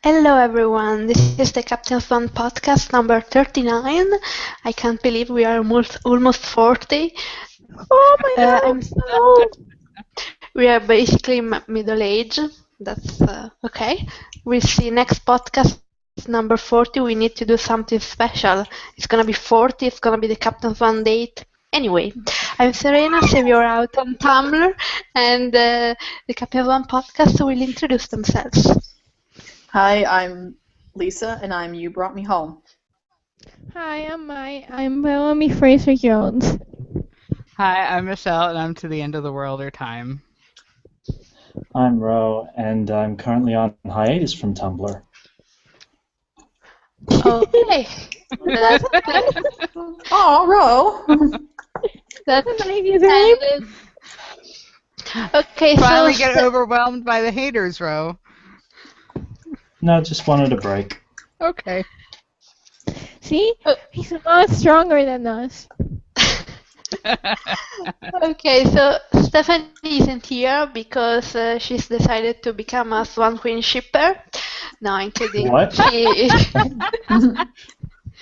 Hello everyone, this is the Captain Swan podcast number 39. I can't believe we are almost 40. Oh my god, I'm so old. We are basically middle age. That's okay. We'll see next podcast number 40. We need to do something special. It's gonna be 40. It's gonna be the Captain Swan date. Anyway, I'm Serena. Save you're out on Tumblr, and the Captain Swan podcast will introduce themselves. Hi, I'm Lisa, and I'm You Brought Me Home. Hi, I'm Bellamy Fraser Jones. Hi, I'm Michelle, and I'm To the End of the World or Time. I'm Ro, and I'm currently on hiatus from Tumblr. Okay. Oh, Ro! That's My username. Okay, Finally so get overwhelmed by the haters, Ro. No, just wanted a break. Okay. See? He's a lot stronger than us. okay, so Stephanie isn't here because she's decided to become a Swan Queen shipper. No, I'm kidding. What?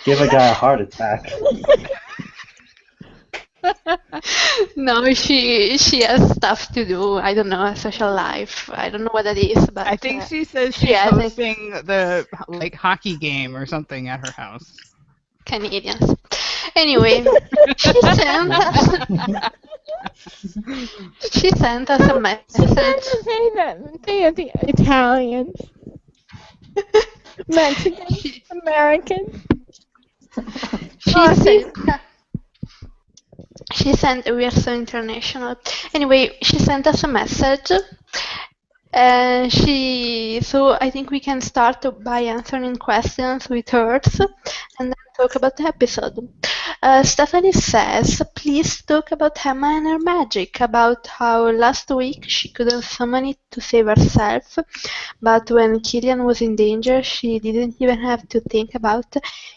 Give a guy a heart attack. No, she has stuff to do. I don't know, a social life. I don't know what that is, but I think she says she's yeah, hosting the hockey game or something at her house. Canadians. Anyway, she sent us a message. Say the Italians. Mexicans. Americans. We are so international. Anyway, she sent us a message. So I think we can start by answering questions with hers and then talk about the episode. Stephanie says, please talk about Emma and her magic, about how last week she couldn't summon it to save herself, but when Killian was in danger, she didn't even have to think about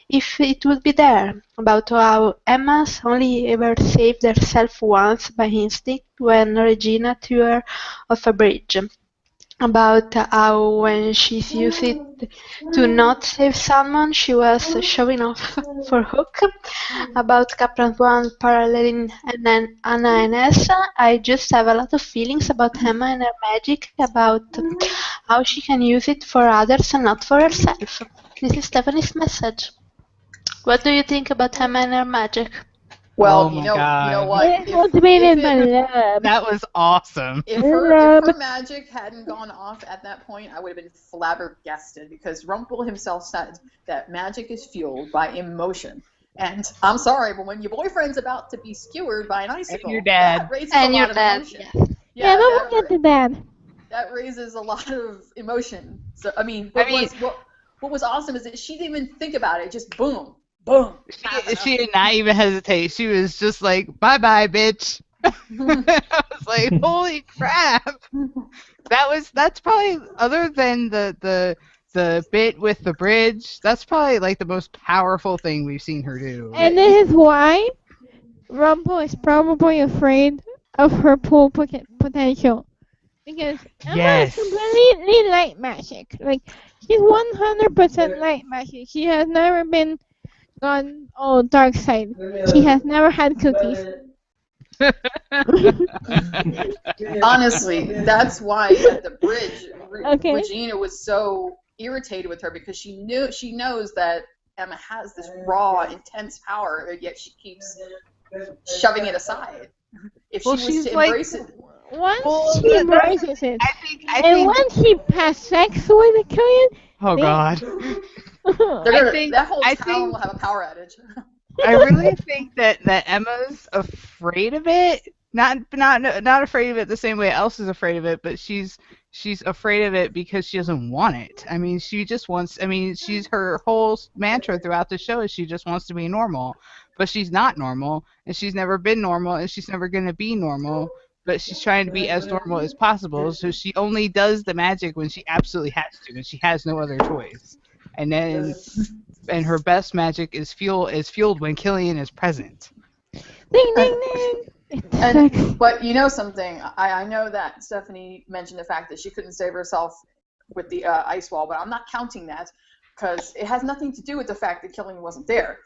if it would be there, about how Emma's only ever saved herself once by instinct when Regina threw her off a bridge. About how when she's used it to not save someone, she was showing off for Hook. About Captain Swan paralleling Anna and Elsa, I just have a lot of feelings about Emma and her magic, about how she can use it for others and not for herself. This is Stephanie's message. What do you think about Emma and her magic? Well, Oh my God. you know what? It's motivated by love. That was awesome. If her magic hadn't gone off at that point, I would have been flabbergasted, because Rumpel himself said that magic is fueled by emotion. And I'm sorry, but when your boyfriend's about to be skewered by an icicle, And your dad. that raises a lot of emotion. Yeah, don't forget the dad. That raises a lot of emotion. So what was awesome is that she didn't even think about it. Just boom. Boom. She did not even hesitate. She was just like, bye-bye, bitch. I was like, holy crap. That's probably, other than the bit with the bridge, that's probably like the most powerful thing we've seen her do. And this is why Rumble is probably afraid of her full potential. Because Emma is completely light magic. Like, she's 100% light magic. She has never been gone dark side. She has never had cookies. Honestly, that's why at the bridge, Regina was so irritated with her, because she knows that Emma has this raw, intense power, and yet she keeps shoving it aside. If she was to embrace it. Once she embraces it, I think once she has sex with Killian, oh God. That whole town will have a power outage. I really think that Emma's afraid of it. Not afraid of it the same way Elsa's afraid of it, but she's afraid of it because she doesn't want it. I mean, she just wants. I mean, her whole mantra throughout the show is she just wants to be normal, but she's not normal, and she's never been normal, and she's never going to be normal. But she's trying to be as normal as possible, so she only does the magic when she absolutely has to, and she has no other choice. And her best magic is fueled when Killian is present. Ding ding ding. But you know something? I know that Stephanie mentioned the fact that she couldn't save herself with the ice wall, but I'm not counting that because it has nothing to do with the fact that Killian wasn't there.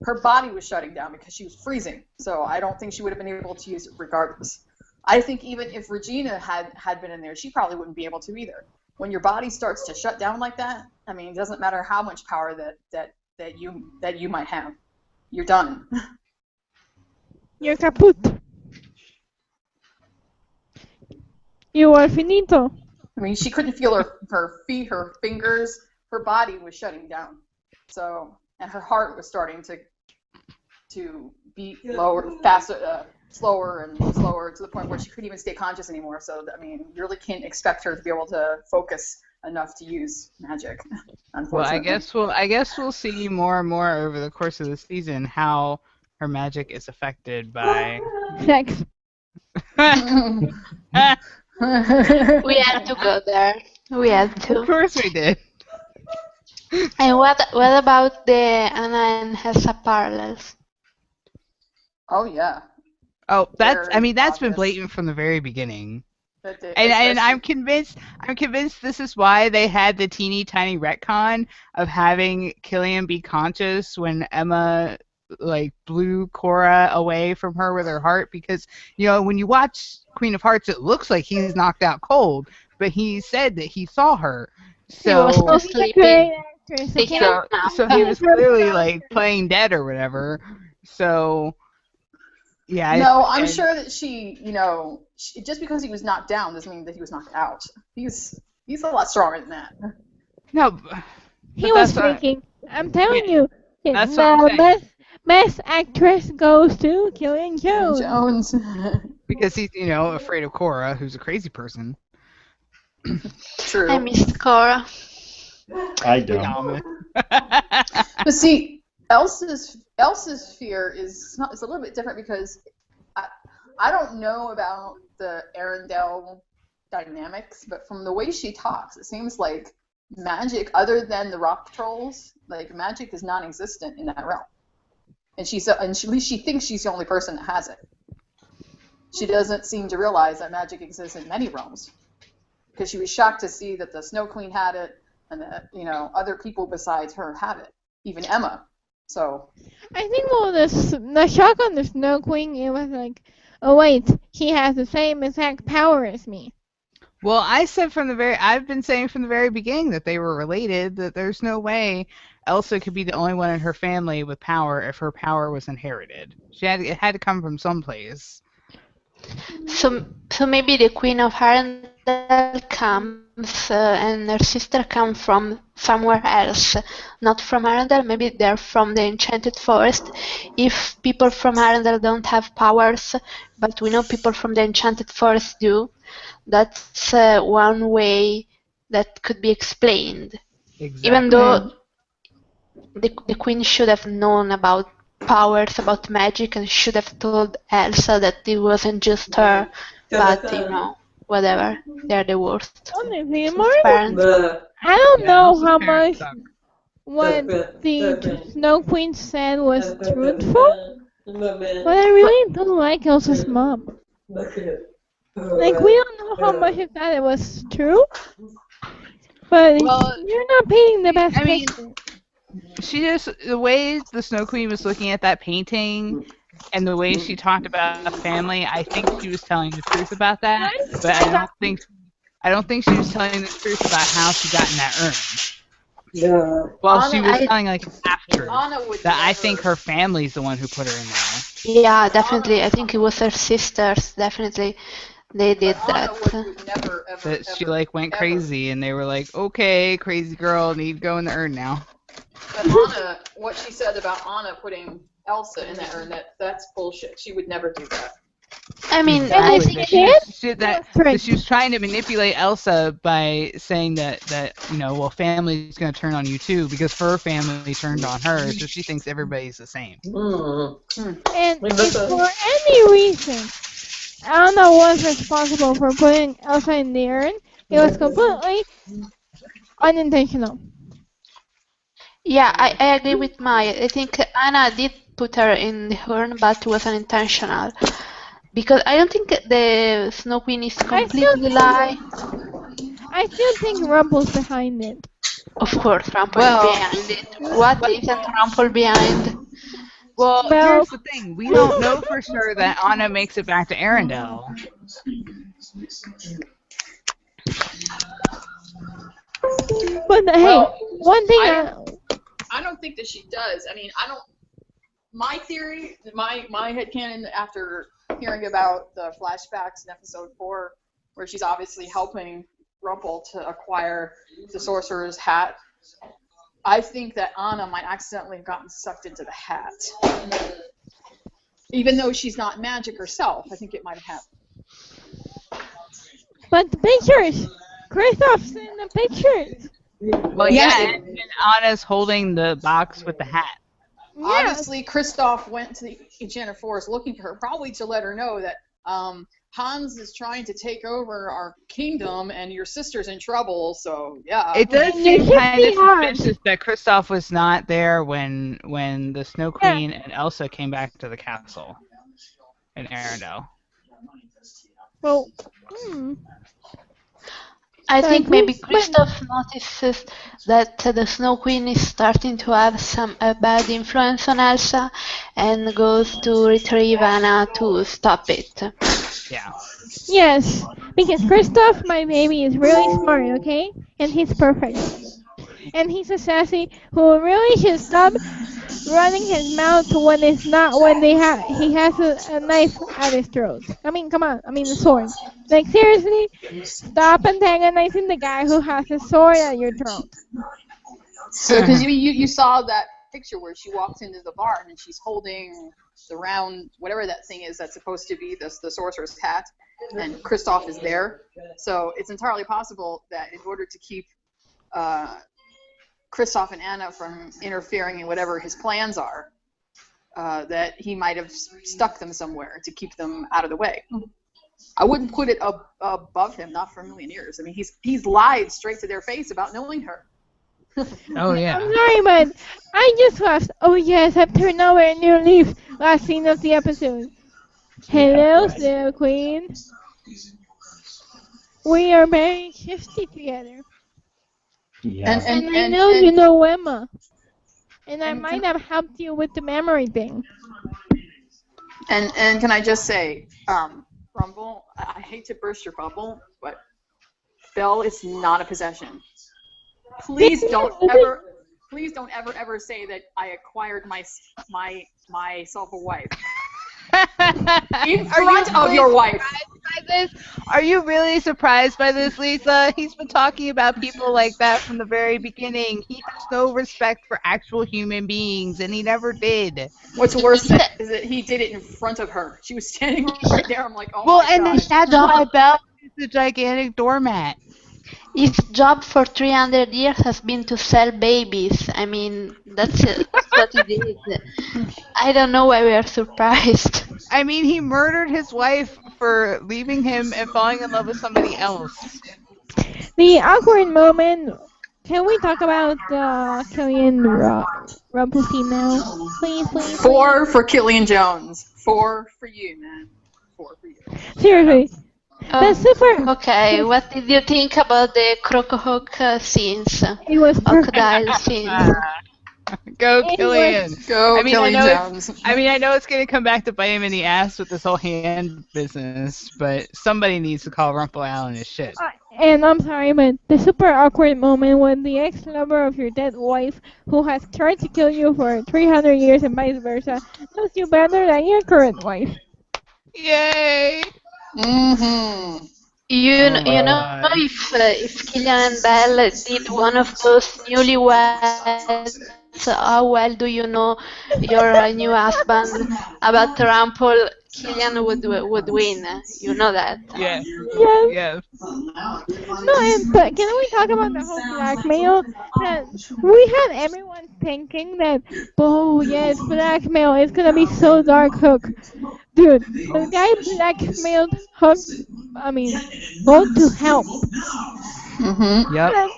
Her body was shutting down because she was freezing, so I don't think she would have been able to use it regardless. I think even if Regina had been in there, she probably wouldn't be able to either. When your body starts to shut down like that, I mean, it doesn't matter how much power that you might have, you're done. You're kaput. You are finito. I mean, she couldn't feel her feet, her fingers, her body was shutting down. So, and her heart was starting to beat lower, faster, slower and slower to the point where she couldn't even stay conscious anymore. So, I mean, you really can't expect her to be able to focus enough to use magic. Well, Unfortunately. I guess we'll see more and more over the course of the season how her magic is affected by Sex. We had to go there. We had Of to. course we did. And what about the Anna and Elsa parallels? Oh yeah. Oh, that's Very that's been obvious. blatant from the very beginning. That And I'm especially- convinced this is why they had the teeny tiny retcon of having Killian be conscious when Emma like blew Cora away from her with her heart, because when you watch Queen of Hearts it looks like he's knocked out cold, but he said that he saw her. He was So still He's a great sleeping. actress, Taking okay? a nap. so he was clearly like playing dead or whatever. So yeah. No, I'm sure that she, just because he was knocked down doesn't mean that he was knocked out. He's a lot stronger than that. No, He but was that's what- freaking. I'm telling you. That's what I'm saying. The best actress goes to Killian Jones. Jones. because he's afraid of Cora, who's a crazy person. True. I missed Cora. I don't. But see, Elsa's fear is a little bit different because I don't know about the Arendelle dynamics, but from the way she talks, it seems like magic, other than the rock trolls, like magic is non-existent in that realm. And at least she thinks she's the only person that has it. She doesn't seem to realize that magic exists in many realms, because she was shocked to see that the Snow Queen had it, and that other people besides her have it, even Emma. So I think the shock on the Snow Queen, it was like, oh wait, he has the same exact power as me. Well, I've been saying from the very beginning that they were related, that there's no way Elsa could be the only one in her family with power if her power was inherited. It had to come from someplace. So maybe the Queen of Arendelle comes and her sister come from somewhere else, not from Arendelle. Maybe they're from the Enchanted Forest. If people from Arendelle don't have powers, but we know people from the Enchanted Forest do, that's one way that could be explained. Exactly. Even though the Queen should have known about powers, about magic, and should have told Elsa that it wasn't just her, but whatever. They're the worst. Honestly, Parents. I don't know Elsa's how parents much suck. what the Snow Queen said was truthful, but I really don't like Elsa's mom. Like, we don't know how much of that it was true, but Well, you're not painting the best I mean, picture. the way the Snow Queen was looking at that painting and the way she talked about family, I think she was telling the truth about that, but I don't think she was telling the truth about how she got in that urn. Well, she was telling like an half-truth, that I think her family's the one who put her in there. Yeah, definitely. I think it was her sisters. Definitely, they did that. would never, ever, That she ever, like went ever. crazy, and they were like, "Okay, crazy girl, need to go in the urn now." But Anna, what she said about Anna putting Elsa in that urn, that's bullshit. She would never do that. I mean, I Exactly. think That she was trying to manipulate Elsa by saying that well, family's going to turn on you too, because her family turned on her, so she thinks everybody's the same. And if for any reason Anna was responsible for putting Elsa in the urn, it was completely unintentional. yeah, I agree with Maya. I think Anna did put her in the urn, but it was unintentional. Because I don't think the Snow Queen is completely lying. I still think Rumple's behind it. Of course, Rumple is Well, behind it. What isn't Rumple behind? well, Well, here's the thing. We don't know for sure that Anna makes it back to Arendelle. but hey, Well, one thing I don't think that she does. I mean, I don't. My theory, my headcanon after hearing about the flashbacks in episode 4, where she's obviously helping Rumple to acquire the sorcerer's hat, I think that Anna might accidentally have gotten sucked into the hat. Even though she's not magic herself, I think it might have happened. but the pictures, Kristoff's in the pictures. Well, Yeah, yeah, and Anna's holding the box with the hat. Yeah. Obviously, Kristoff went to the Enchanted Forest looking for her, probably to let her know that Hans is trying to take over our kingdom, and your sister's in trouble. So yeah, It does You seem should kind be of hard. suspicious that Kristoff was not there when the Snow Yeah. Queen and Elsa came back to the castle in Arendelle. Well, I But think maybe but Kristoff notices that the Snow Queen is starting to have some bad influence on Elsa and goes to retrieve Anna to stop it. Yeah. yes, because Kristoff, my baby, is really smart, okay? And he's perfect. And he's a sassy who really should stop running his mouth when it's not when he has a knife at his throat. I mean, come on. I mean, a sword. Like seriously, stop antagonizing the guy who has a sword at your throat. So because you saw that picture where she walks into the barn and she's holding the round whatever that thing is that's supposed to be the sorcerer's hat, and Kristoff is there. So it's entirely possible that in order to keep Kristoff and Anna from interfering in whatever his plans are, that he might have stuck them somewhere to keep them out of the way. I wouldn't put it above him, not for a million years. I mean, he's lied straight to their face about knowing her. Oh yeah. I'm sorry, but I just watched. Oh yes, I've turned over a new leaf. Last scene of the episode. Hello, Snow Queen. We are very shifty together. Yeah. And I know you know Emma. And I might have helped you with the memory thing. And can I just say, Rumble, I hate to burst your bubble, but Belle is not a possession. Please don't ever say that I acquired myself a wife. In front of your wife. By this? Are you really surprised by this, Lisa? He's been talking about people like that from the very beginning. He has no respect for actual human beings, and he never did. What's worse is that he did it in front of her. She was standing right there. I'm like, oh Well, my and god. that's why Belle is a gigantic doormat. His job for 300 years has been to sell babies. I mean, that's it. That's what he did. I don't know why we are surprised. I mean, he murdered his wife for leaving him and falling in love with somebody else. The awkward moment. Can we talk about Killian Rumple scene now? Please. 4 for Killian Jones. 4 for you, man. 4 for you. Seriously. That's super. Okay, what did you think about the Crocohawk scenes? It was perfect. Crocodile scenes. Go, Killian. Go, I mean, Killian Jones. I know it's going to come back to bite him in the ass with this whole hand business, but somebody needs to call Rumple Allen his shit. And I'm sorry, but the super awkward moment when the ex-lover of your dead wife, who has tried to kill you for 300 years and vice versa, knows you better than your current wife. Yay! Mm-hmm. You know if Killian and Belle did one of those newlyweds, how well do you know your new husband about Rumple? Killian would win. You know that. Yeah. Yes. Yeah. No, but can we talk about the whole blackmail? That we had everyone thinking that, oh yes, blackmail is gonna be so dark, Hook. Dude, the guy blackmailed Hook. I mean, go to help. Mm-hmm. Yep.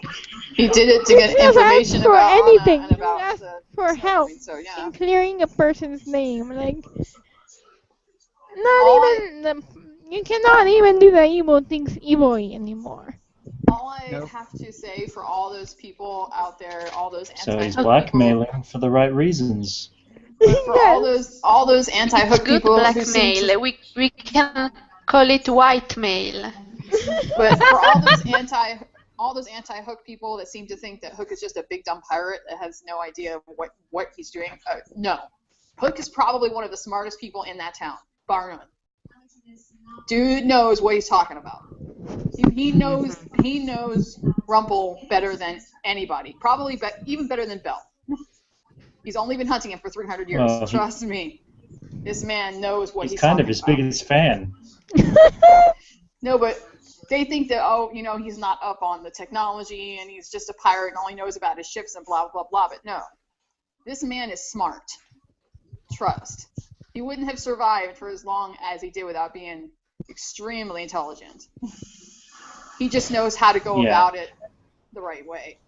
He did it to get He just information asked for about anything. Anna and He about asked the for Snow help Queen, so yeah. in clearing a person's name. Like, All you cannot even do the evil things evilly anymore. all I Nope. have to say for all those people out there, all those So he's anti-Hook people, blackmailing for the right reasons. but for Yes. all those It's anti-Hook good people who seem to, blackmail. We can call it white mail. but for all those anti-Hook people that seem to think that Hook is just a big dumb pirate that has no idea what he's doing, no. Hook is probably one of the smartest people in that town, bar none. Dude knows what he's talking about. He knows Rumple better than anybody. Probably even better than Belle. He's only been hunting him for 300 years. Well, Trust me. This man knows what he's he's kind talking of his about. biggest fan. No, but they think that, he's not up on the technology and he's just a pirate and all he knows about is ships and blah, blah, blah. But no, this man is smart. Trust. He wouldn't have survived for as long as he did without being extremely intelligent. He just knows how to go about it the right way.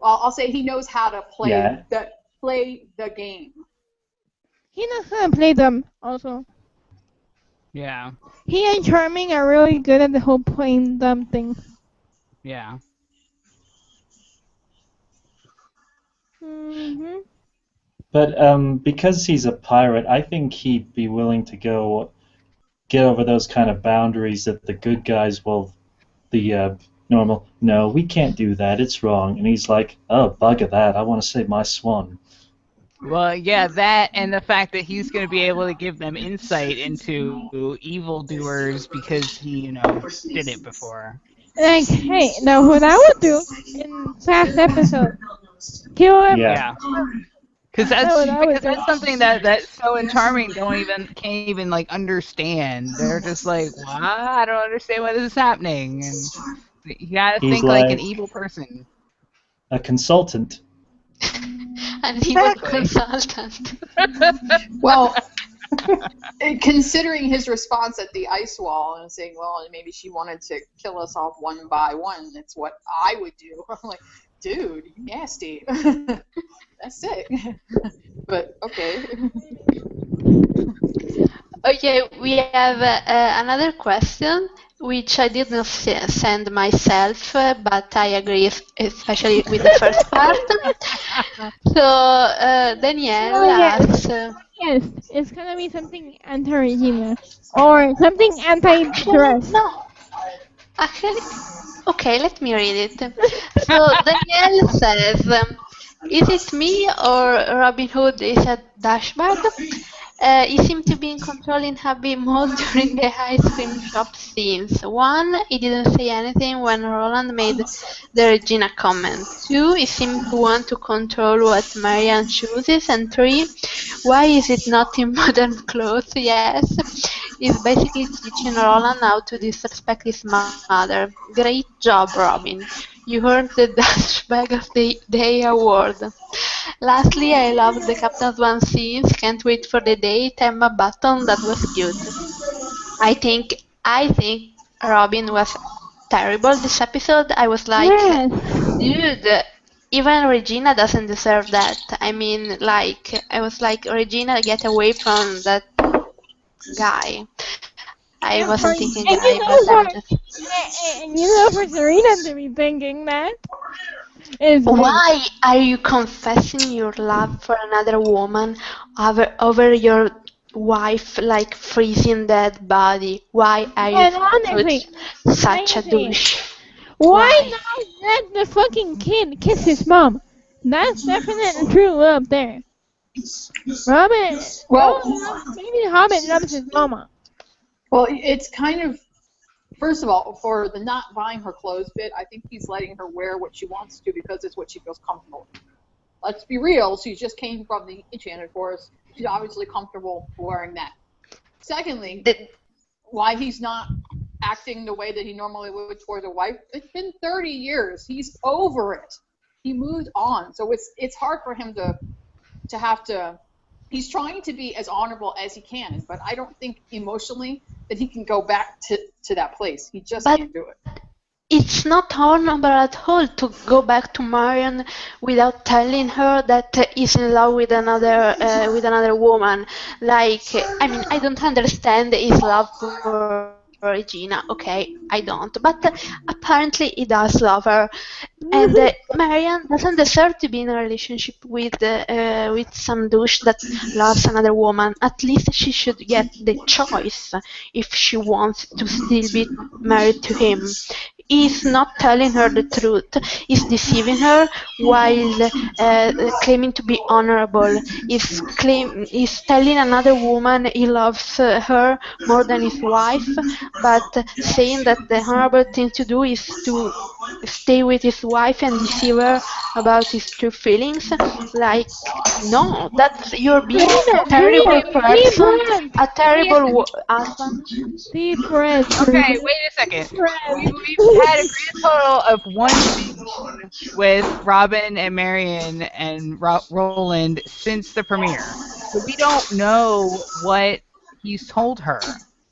Well, I'll say he knows how to play the game. He knows how to play them also. Yeah. He and Charming are really good at the whole playing dumb thing. Yeah. Mm-hmm. But because he's a pirate, I think he'd be willing to get over those kind of boundaries that the good guys will, the normal, no, we can't do that, it's wrong. And he's like, oh, bugger that, I want to save my swan. Well, yeah, that and the fact that he's going to be able to give them insight into evildoers because he, did it before. Like, hey, now what I would do in past episode, kill him. Yeah. Because I would that's something that So and Charming can't even like understand. They're just like, what? I don't understand why this is happening. And you gotta He's think like an like- evil person. A consultant. An evil consultant. Well, considering his response at the ice wall and saying, well, maybe she wanted to kill us off one by one, that's what I would do. I'm like, dude, you nasty. That's sick. But, okay. Okay, we have another question, which I did not send myself, but I agree, especially with the first part. So, Danielle asks... Yes, it's gonna be something anti-Regina. Or something anti-dress. No. Actually, okay, let me read it. So, Danielle says, is it me or Robin Hood is a dashbag? He seemed to be in control in happy mode during the ice cream shop scenes. 1, he didn't say anything when Roland made the Regina comment. 2, he seemed to want to control what Marianne chooses. And 3, why is it not in modern clothes? Yes, he's basically teaching Roland how to disrespect his mother. Great job, Robin. You earned the Dash Bag of the Day award. Lastly, I loved the Captain Swan scenes. Can't wait for the date. Emma Button, that was good. I think Robin was terrible this episode. I was like, dude, even Regina doesn't deserve that. I mean, like, I was like, Regina, get away from that guy. I wasn't thinking guy, but I'm just... And you know for Serena to be thinking that. Why are you confessing your love for another woman over your wife, like freezing dead body? Why are you such a douche? Why not let the fucking kid kiss his mom? That's definitely true love there. Robin, maybe the Hobbit loves his mama. Well, it's kind of, first of all, for the not buying her clothes bit, I think he's letting her wear what she wants to because it's what she feels comfortable with. Let's be real, she just came from the Enchanted Forest. She's obviously comfortable wearing that. Secondly, why he's not acting the way that he normally would towards a wife, it's been 30 years. He's over it. He moved on. So it's hard for him to have to... He's trying to be as honorable as he can, but I don't think emotionally that he can go back to that place. He just can't do it. It's not honorable at all to go back to Marion without telling her that he's in love with another woman. Like, I mean, I don't understand his love for Regina. Okay, I don't, but apparently he does love her, and Marian doesn't deserve to be in a relationship with some douche that loves another woman. At least she should get the choice if she wants to still be married to him. He's not telling her the truth. He's deceiving her while claiming to be honorable. He's telling another woman he loves her more than his wife, but saying that the honorable thing to do is to stay with his wife and deceive her about his true feelings. Like, no, that's you're being a terrible Breathe, deep person, breath, a terrible husband. deep breath, Okay, Serena. wait a second. Deep breath. We've had a grand total of one scene with Robin and Marion and Roland since the premiere. So we don't know what he's told her.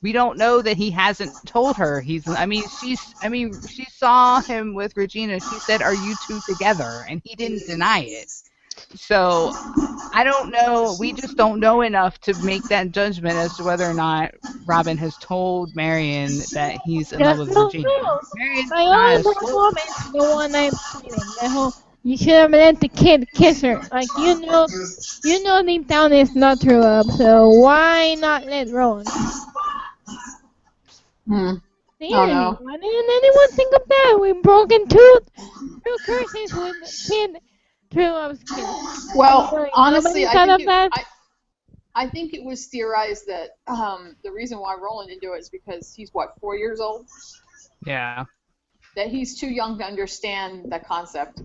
We don't know that he hasn't told her. She saw him with Regina. She said, "Are you two together?" And he didn't deny it. So I don't know. We just don't know enough to make that judgment as to whether or not Robin has told Marion that he's in love Just with don't Regina. know. Marion's My not only as problem is the one I'm fighting. The whole you should have let the kid kiss her. Like you know deep down it's not true love. So why not let Rowan? Hmm. Seriously, no. why didn't anyone think of that? With broken tooth, true curses with kid, true love's kiss. Well, Like, honestly, nobody thought of that. I think it was theorized that the reason why Roland didn't do it is because he's what, 4 years old? Yeah. That he's too young to understand that concept.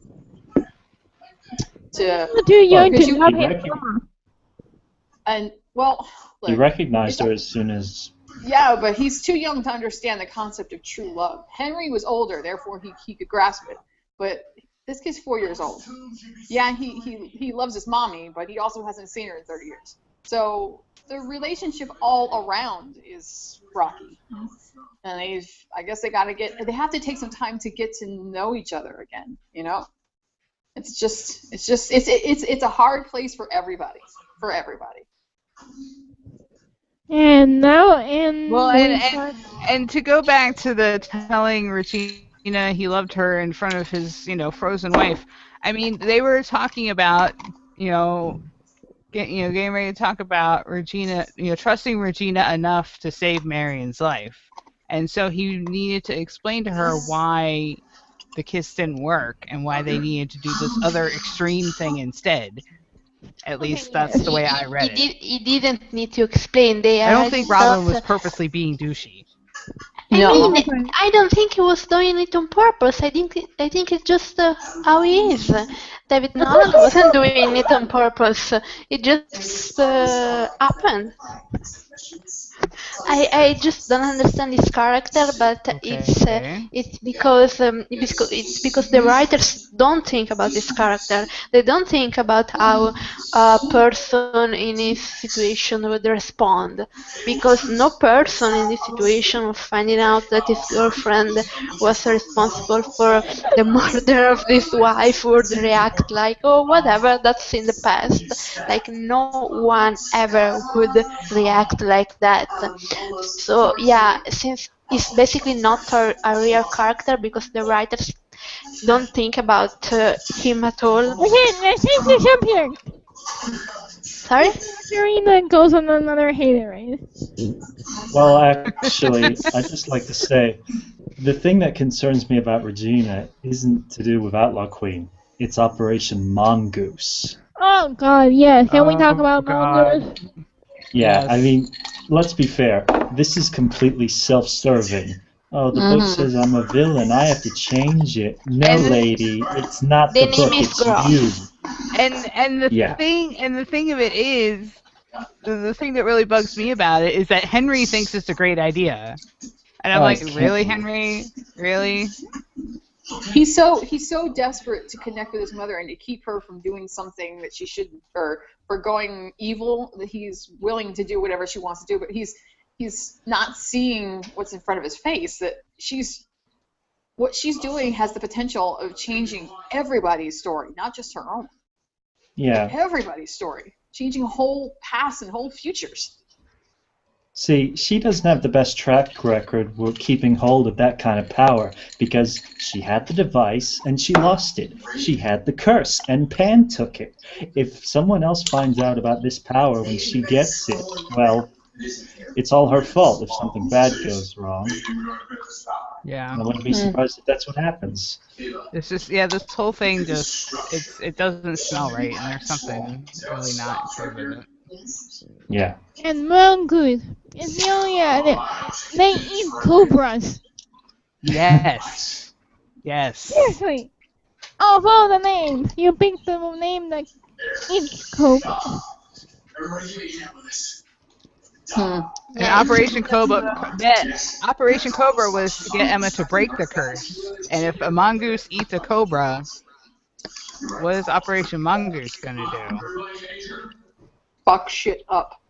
You're too young because to you- love He, his rec- mama. And well, he look, recognized her as soon as. yeah, but he's too young to understand the concept of true love. Henry was older, therefore he could grasp it. But this kid's 4 years old. Yeah, he loves his mommy, but he also hasn't seen her in 30 years. So the relationship all around is rocky. And I guess they have to take some time to get to know each other again, you know? It's a hard place for everybody. For everybody. And now, and Well, we start. and to go back to the telling Regina he loved her in front of his, frozen wife. I mean, they were talking about, getting ready to talk about Regina, trusting Regina enough to save Marion's life. And so he needed to explain to her why the kiss didn't work and why they needed to do this other extreme thing instead. At least that's the way I read it. He didn't need to explain. They I don't already think Robin was thought. purposely being douchey. I No. mean, I don't think he was doing it on purpose. I think it's just how he is. David Nolan wasn't doing it on purpose. It just happened. I just don't understand his character, but Okay. it's because the writers don't think about his character. They don't think about how a person in his situation would respond, because no person in this situation of finding out that his girlfriend was responsible for the murder of this wife would react like, oh, whatever, that's in the past. Like, no one ever would react like that. So yeah, since it's basically not a real character because the writers don't think about him at all. Okay, let's change the subject. Sorry? Serena goes on another hater, right? Well, actually, I'd just like to say the thing that concerns me about Regina isn't to do with Outlaw Queen. It's Operation Mongoose. Oh God, yes. Can we talk Oh, about God. Mongoose? Yeah, Yes. I mean, let's be fair. This is completely self-serving. Oh, the book says I'm a villain. I have to change it. No, And- lady, it's not The the name book. is It's Groff. you. And the Yeah. thing of it is, the thing that really bugs me about it is that Henry thinks it's a great idea, and I'm Oh, like, I can't really, believe it. Henry, really? He's so desperate to connect with his mother and to keep her from doing something that she shouldn't, or for going evil, that he's willing to do whatever she wants to do. But he's not seeing what's in front of his face. That what she's doing has the potential of changing everybody's story, not just her own. Yeah. Everybody's story, changing whole past and whole futures. See, she doesn't have the best track record with keeping hold of that kind of power because she had the device and she lost it. She had the curse and Pan took it. If someone else finds out about this power when she gets it, well, it's all her fault if something bad goes wrong. Yeah. I wouldn't be surprised if that's what happens. It's just, yeah, this whole thing just, it doesn't smell right, and there's something really not good with it. Yeah. And mongoose. It's the only they eat cobras. Yes. Yes. Seriously. Of all the names, you picked the name that eats cobras. And Operation Cobra was to get Emma to break the curse. And if a mongoose eats a cobra, what is Operation Mongoose gonna do? Fuck shit up.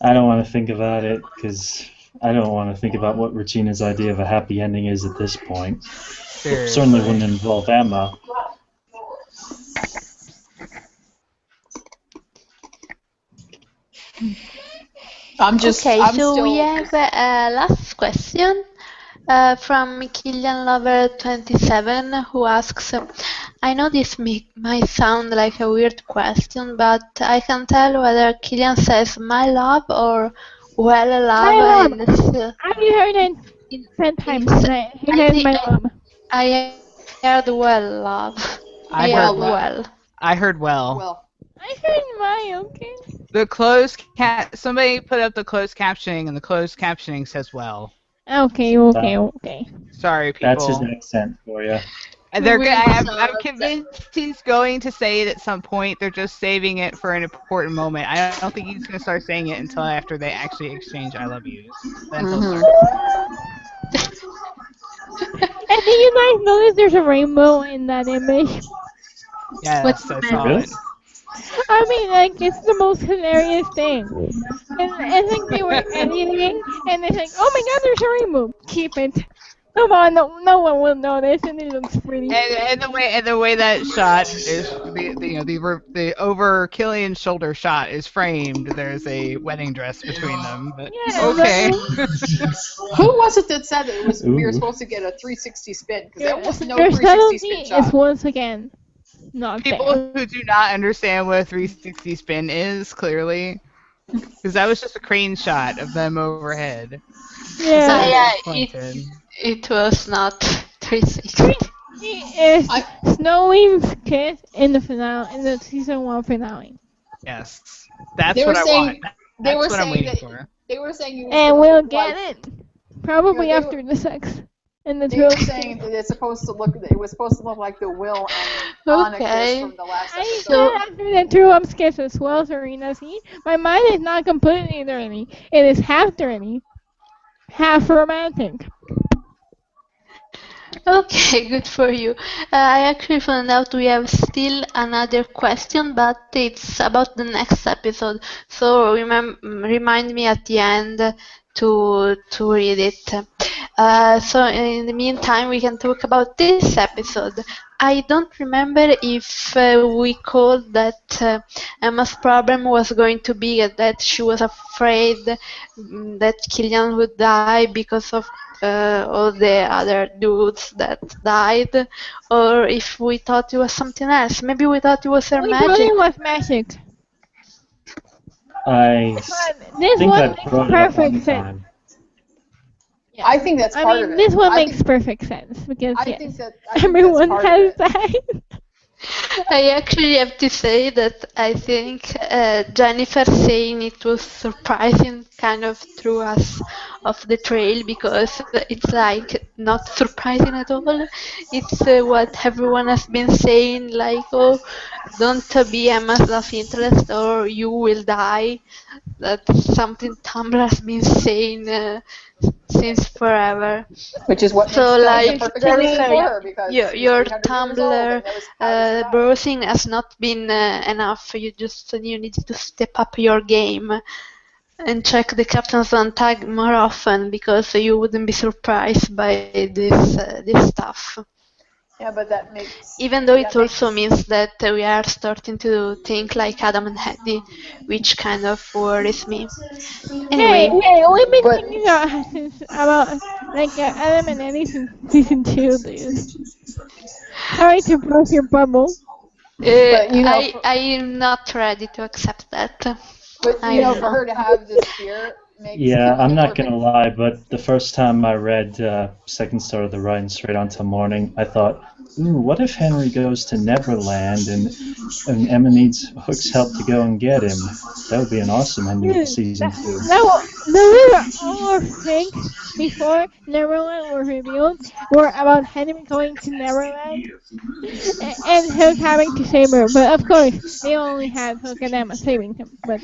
I don't want to think about it because I don't want to think about what Regina's idea of a happy ending is at this point. It certainly wouldn't involve Emma. Okay, so we have a last question from Killian Lover 27 who asks, I know this might sound like a weird question, but I can tell whether Killian says my love or well love. My love. I heard it 10 times today. He says my love. I heard well love. I heard well. I heard well. I heard my, okay. The somebody put up the closed captioning, and the closed captioning says well. Okay. Sorry, people. That's his accent for you. And I'm convinced he's going to say it at some point. They're just saving it for an important moment. I don't think he's going to start saying it until after they actually exchange I love yous. Then he'll start. And do you guys notice there's a rainbow in that image? Yes, I saw it. I mean, like, it's the most hilarious thing. And I think they were editing, and they're like, oh my god, there's a rainbow. Keep it. Come on, no one will notice, and it looks pretty. And the way that shot is the over Killian's shoulder shot is framed. There's a wedding dress between them. But okay. Who was it that said that it was we were supposed to get a 360 spin? Because there was no Their 360 spin shot. is once again not people there. who do not understand what a 360 spin is clearly, because that was just a crane shot of them overhead. Yeah. It was not 360. Is Snowing's kiss in the finale, in the season 1 finale. Yes, that's what I want. That's what I'm waiting for. They were saying you. And we'll get it probably after the sex. And the they were saying that it's supposed to look. It was supposed to look like the Will and Anna kiss from the last episode. So after the two of them kiss as well, Serena. See, my mind is not completely dirty. It is half dirty, half romantic. Okay, good for you. I actually found out we have still another question, but it's about the next episode. So remind me at the end to read it. So in the meantime, we can talk about this episode. I don't remember if we called that Emma's problem was going to be that she was afraid that Killian would die because of all the other dudes that died, or if we thought it was something else. Maybe we thought it was her magic. We thought it was magic. This think one makes perfect sense. Yeah. I think that's part of it. This one makes perfect sense because think everyone has died. I actually have to say that I think Jennifer saying it was surprising kind of threw us off the trail, because it's like not surprising at all. It's what everyone has been saying, like, oh, don't be Emma's love interest or you will die. That's something Tumblr has been saying since forever. Which is what so like Jennifer, your Tumblr browsing has not been enough. You need to step up your game and check the Captain's One tag more often, because you wouldn't be surprised by this stuff. Yeah, but that makes Even though it that also makes means that we are starting to think like Adam and Hedy, which kind of worries me. Hey, Anyway, hey, we've been but thinking about like Adam and Eddie since season 2, dude. Sorry to burst your bubble. but you know I'm not ready to accept that. for I'm not. her to have this fear makes Yeah, I'm people not are gonna lie, but the first time I read Second Star of the Ride Straight Onto Morning, I thought, ooh, what if Henry goes to Neverland and Emma needs Hook's help to go and get him? That would be an awesome ending to Dude, season two. those were all our things before Neverland was revealed were about Henry going to Neverland and Hook having to save her. But of course, they only had Hook and Emma saving him. But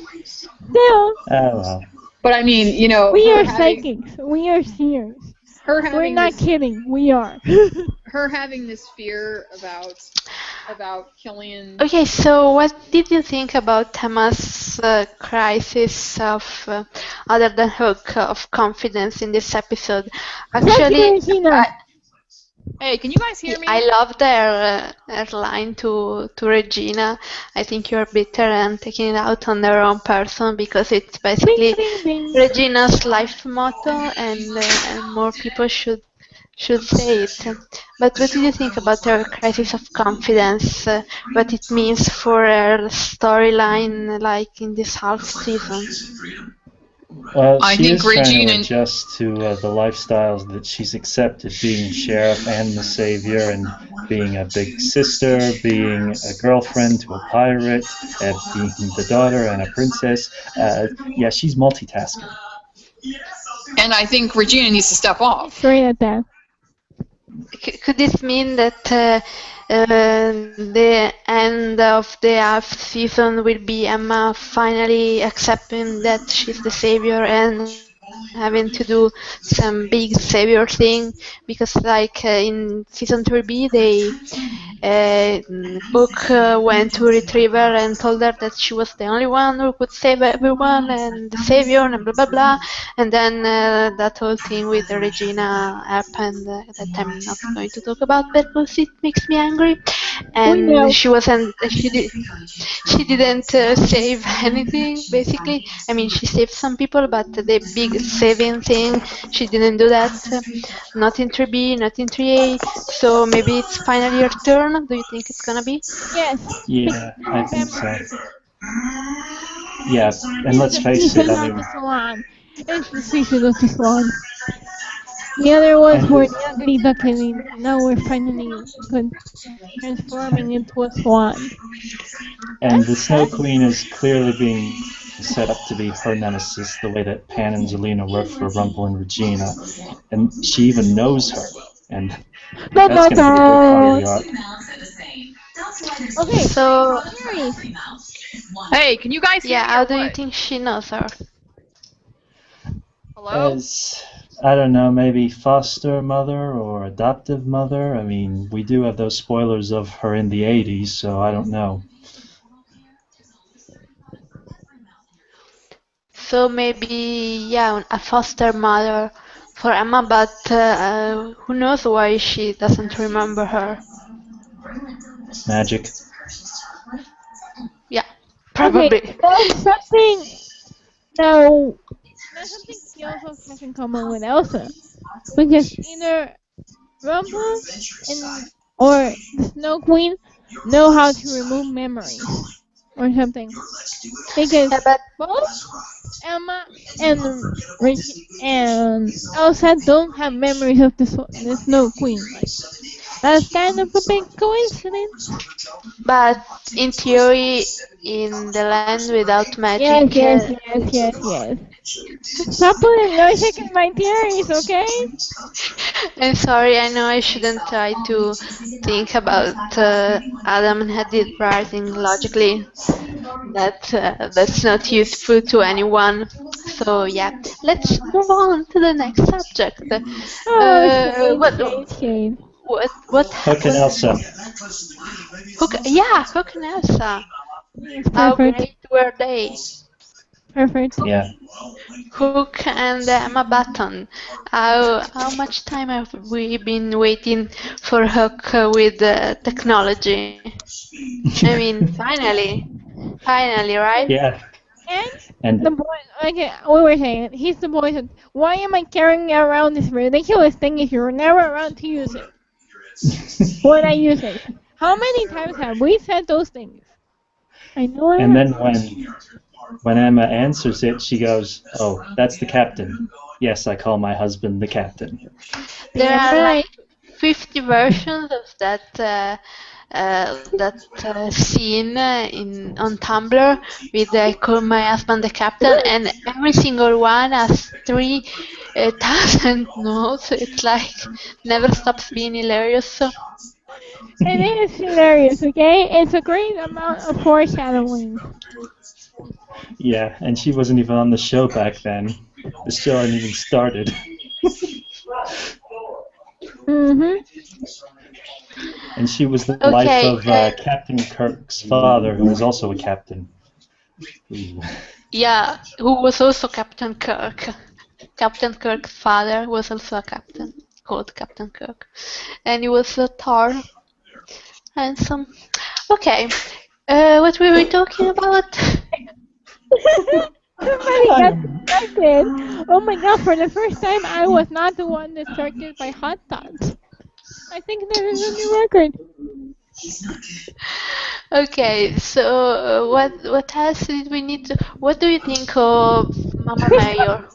still, Oh well. but I mean, we are psychics. We are seers. her We're having not this kidding. We are. her having this fear about Killian. Okay, so what did you think about Emma's crisis of, other than Hook, of confidence in this episode? Thank you, Actually, Regina. I, Hey, can you guys hear me? I love their line to Regina. I think you're bitter and taking it out on the wrong person because it's Bing, basically bing, bing. Regina's life motto, and more people should say it. But what did you think about her crisis of confidence? What it means for her storyline, like in this half season? Well, I she think is trying to Regina. adjust to the lifestyles that she's accepted, being sheriff and the savior, and being a big sister, being a girlfriend to a pirate, being the daughter and a princess. Yeah, she's multitasking. And I think Regina needs to step off. Straight at that. Could this mean that the end of the half season will be Emma finally accepting that she's the savior and having to do some big savior thing? Because like in season 3B, Hook went to retrieve her and told her that she was the only one who could save everyone and the savior and blah blah blah. And then that whole thing with Regina happened that I'm not going to talk about because it makes me angry. We And know. she didn't save anything basically. I mean, she saved some people, but the big saving thing, she didn't do that. Not in 3B, not in 3A. So maybe it's finally your turn. Do you think it's gonna be? Yes. Because Yeah, you I think remember, so. Yeah, and it's let's the face it, season I of the mean, swan. It's the season of the swan. The other ones and were the ugly duckling. Now we're finally transforming into a swan. And the That's Snow sad. Queen is clearly being set up to be her nemesis, the way that Pan and Zelina were for Rumple and Regina. And she even knows her. And Dun, that's dun, going to be a big part of dun. the arc. Okay, So theories. Hey, can you guys hear yeah, me how or do you what? think she knows her? Hello? As, I don't know, maybe foster mother or adoptive mother. I mean, we do have those spoilers of her in the 80s, so I don't know. So maybe yeah, a foster mother for Emma, but who knows why she doesn't remember her? Magic. Yeah, Okay, probably. there's something now. There's something she also has in common with Elsa, because either Rumple and or the Snow Queen know how to remove memories or something. Because Yeah, but both Emma and and Elsa don't have memories of the Snow Queen. Like that's kind of a big coincidence. but in theory, in the land without Yes, magic, yes, yes, yes, yes. Stop putting logic in my theories, okay? I'm sorry, I know I shouldn't try to think about Adam and Hadid writing logically. That's not useful to anyone. So yeah, let's move on to the next subject. Oh, shade, What shade, shade. Hook and what Elsa. Hook? Yeah, Hook and Elsa. It's How perfect. great were they? Perfect. Yeah. Hook and Emma Button. How much time have we been waiting for Hook with technology? I mean, finally, right? Yeah. And the And boy, okay, we were saying, he's the boy said, why am I carrying around this ridiculous thing if you're never around to use it? When I use it. How many times have we said those things? I know I and have. then when Emma answers it, she goes, "Oh, that's the captain. Yes, I call my husband the captain." There Damn are right. like 50 versions of that scene in on Tumblr with I call my husband the captain, and every single one has 3,000 notes. It's like never stops being hilarious. So It is hilarious, okay? It's a great amount of foreshadowing. Yeah, and she wasn't even on the show back then. The show hadn't even started. Mm-hmm. And she was the wife okay, of Captain Kirk's father, who was also a captain. Ooh. yeah, who was also Captain Kirk. Captain Kirk's father was also a captain called Captain Kirk, and he was a Tar. Handsome. Okay. What were we talking about? Somebody got distracted. Oh my god, for the first time I was not the one distracted by hot dogs. I think this is a new record. Okay, so what else did we need to? What do you think of Mama Mayor?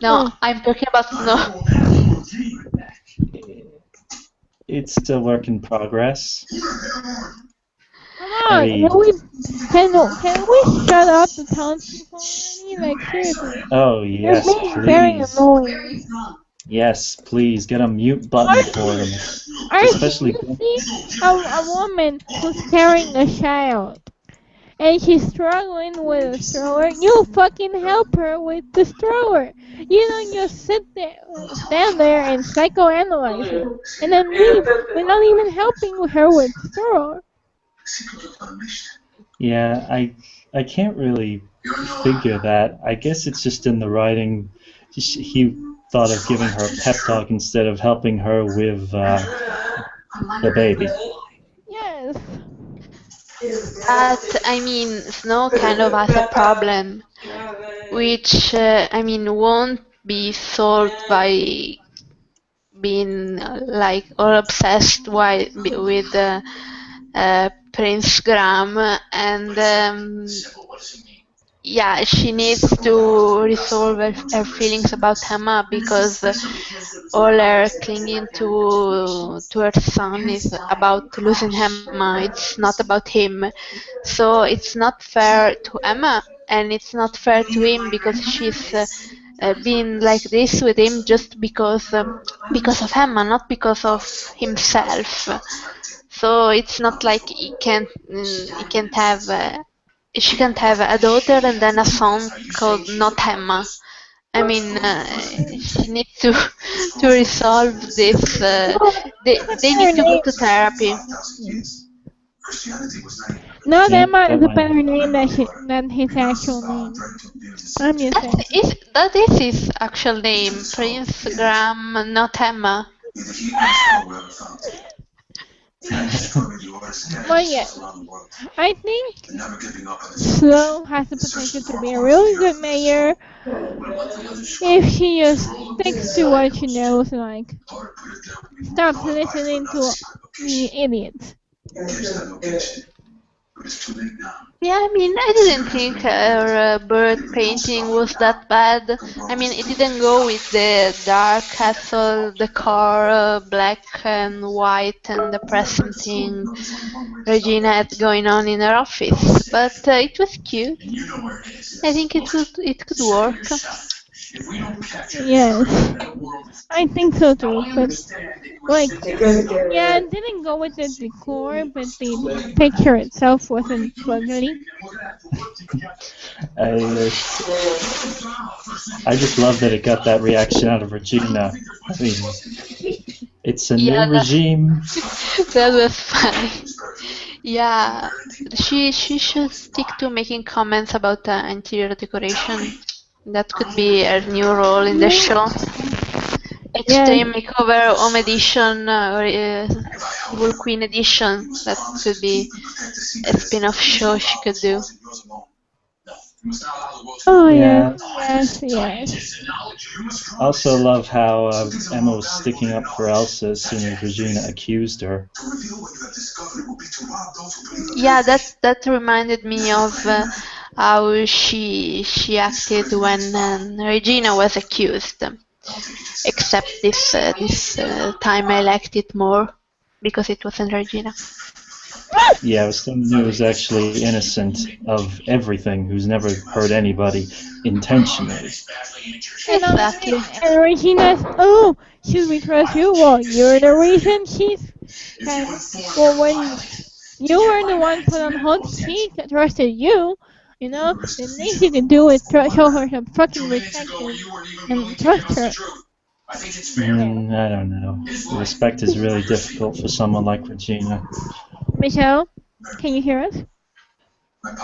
No, Oh, I'm talking about no. It's still work in progress. come I on, mean, can we shut up the townspeople already? Like seriously, oh they're yes, being very please. annoying. Yes, please get a mute button for them. Archie, Especially. you see a woman who's carrying a child and she's struggling with a stroller. You fucking help her with the stroller. You don't just stand there and psychoanalyze her and then leave without even helping her with the stroller. Yeah, I can't really figure that. I guess it's just in the writing. He thought of giving her a pep talk instead of helping her with the baby. Yes. But I mean, Snow kind of has a problem, which I mean won't be solved by being like all obsessed with Prince Graham, and yeah, she needs to resolve her feelings about Emma because all her clinging to her son is about losing Emma. It's not about him. So it's not fair to Emma, and it's not fair to him because she's being like this with him just because of Emma, not because of himself. So it's not like he can't have she can't have a daughter and then a son called not Emma. I mean, she needs to to resolve this. No, They her need to go name. to therapy. Not Yeah, Emma that is a might. better name than his actual name. I'm just saying. That is his actual name, Prince Graham, not Emma. Well, yeah, I think Sloan has the potential to be a really good mayor if she just sticks to what she knows and like stops listening to the idiots. Yeah, I mean, I didn't think her bird painting was that bad. I mean, it didn't go with the dark castle decor, black and white and depressing thing Regina had going on in her office, but it was cute. I think it could work. Yes, I think so too. But like, yeah, it didn't go with the decor, but the picture itself wasn't ugly. I, I just love that it got that reaction out of Regina. I mean, it's a new Yeah, regime. that was funny. Yeah, she should stick to making comments about the interior decoration. That could be her new role in the show. Yes. Extreme Makeover Home Edition or Evil Queen Edition. That could be a spin-off show she could do. Oh Yeah. yes, yes. Also love how Emma was sticking up for Elsa as soon as Regina accused her. Yeah, that reminded me of how she acted when Regina was accused. Except this time I liked it more because it wasn't Regina. Yeah, it was someone who was actually innocent of everything, who's never hurt anybody intentionally. Exactly. And Regina's, oh, should we trust you? Well, you're the reason she's kind of, well, when you were the one put on hold, she trusted you. You know, the least you can do is show her some fucking respect and trust her. I don't know. Respect is really difficult for someone like Regina. Michelle, can you hear us?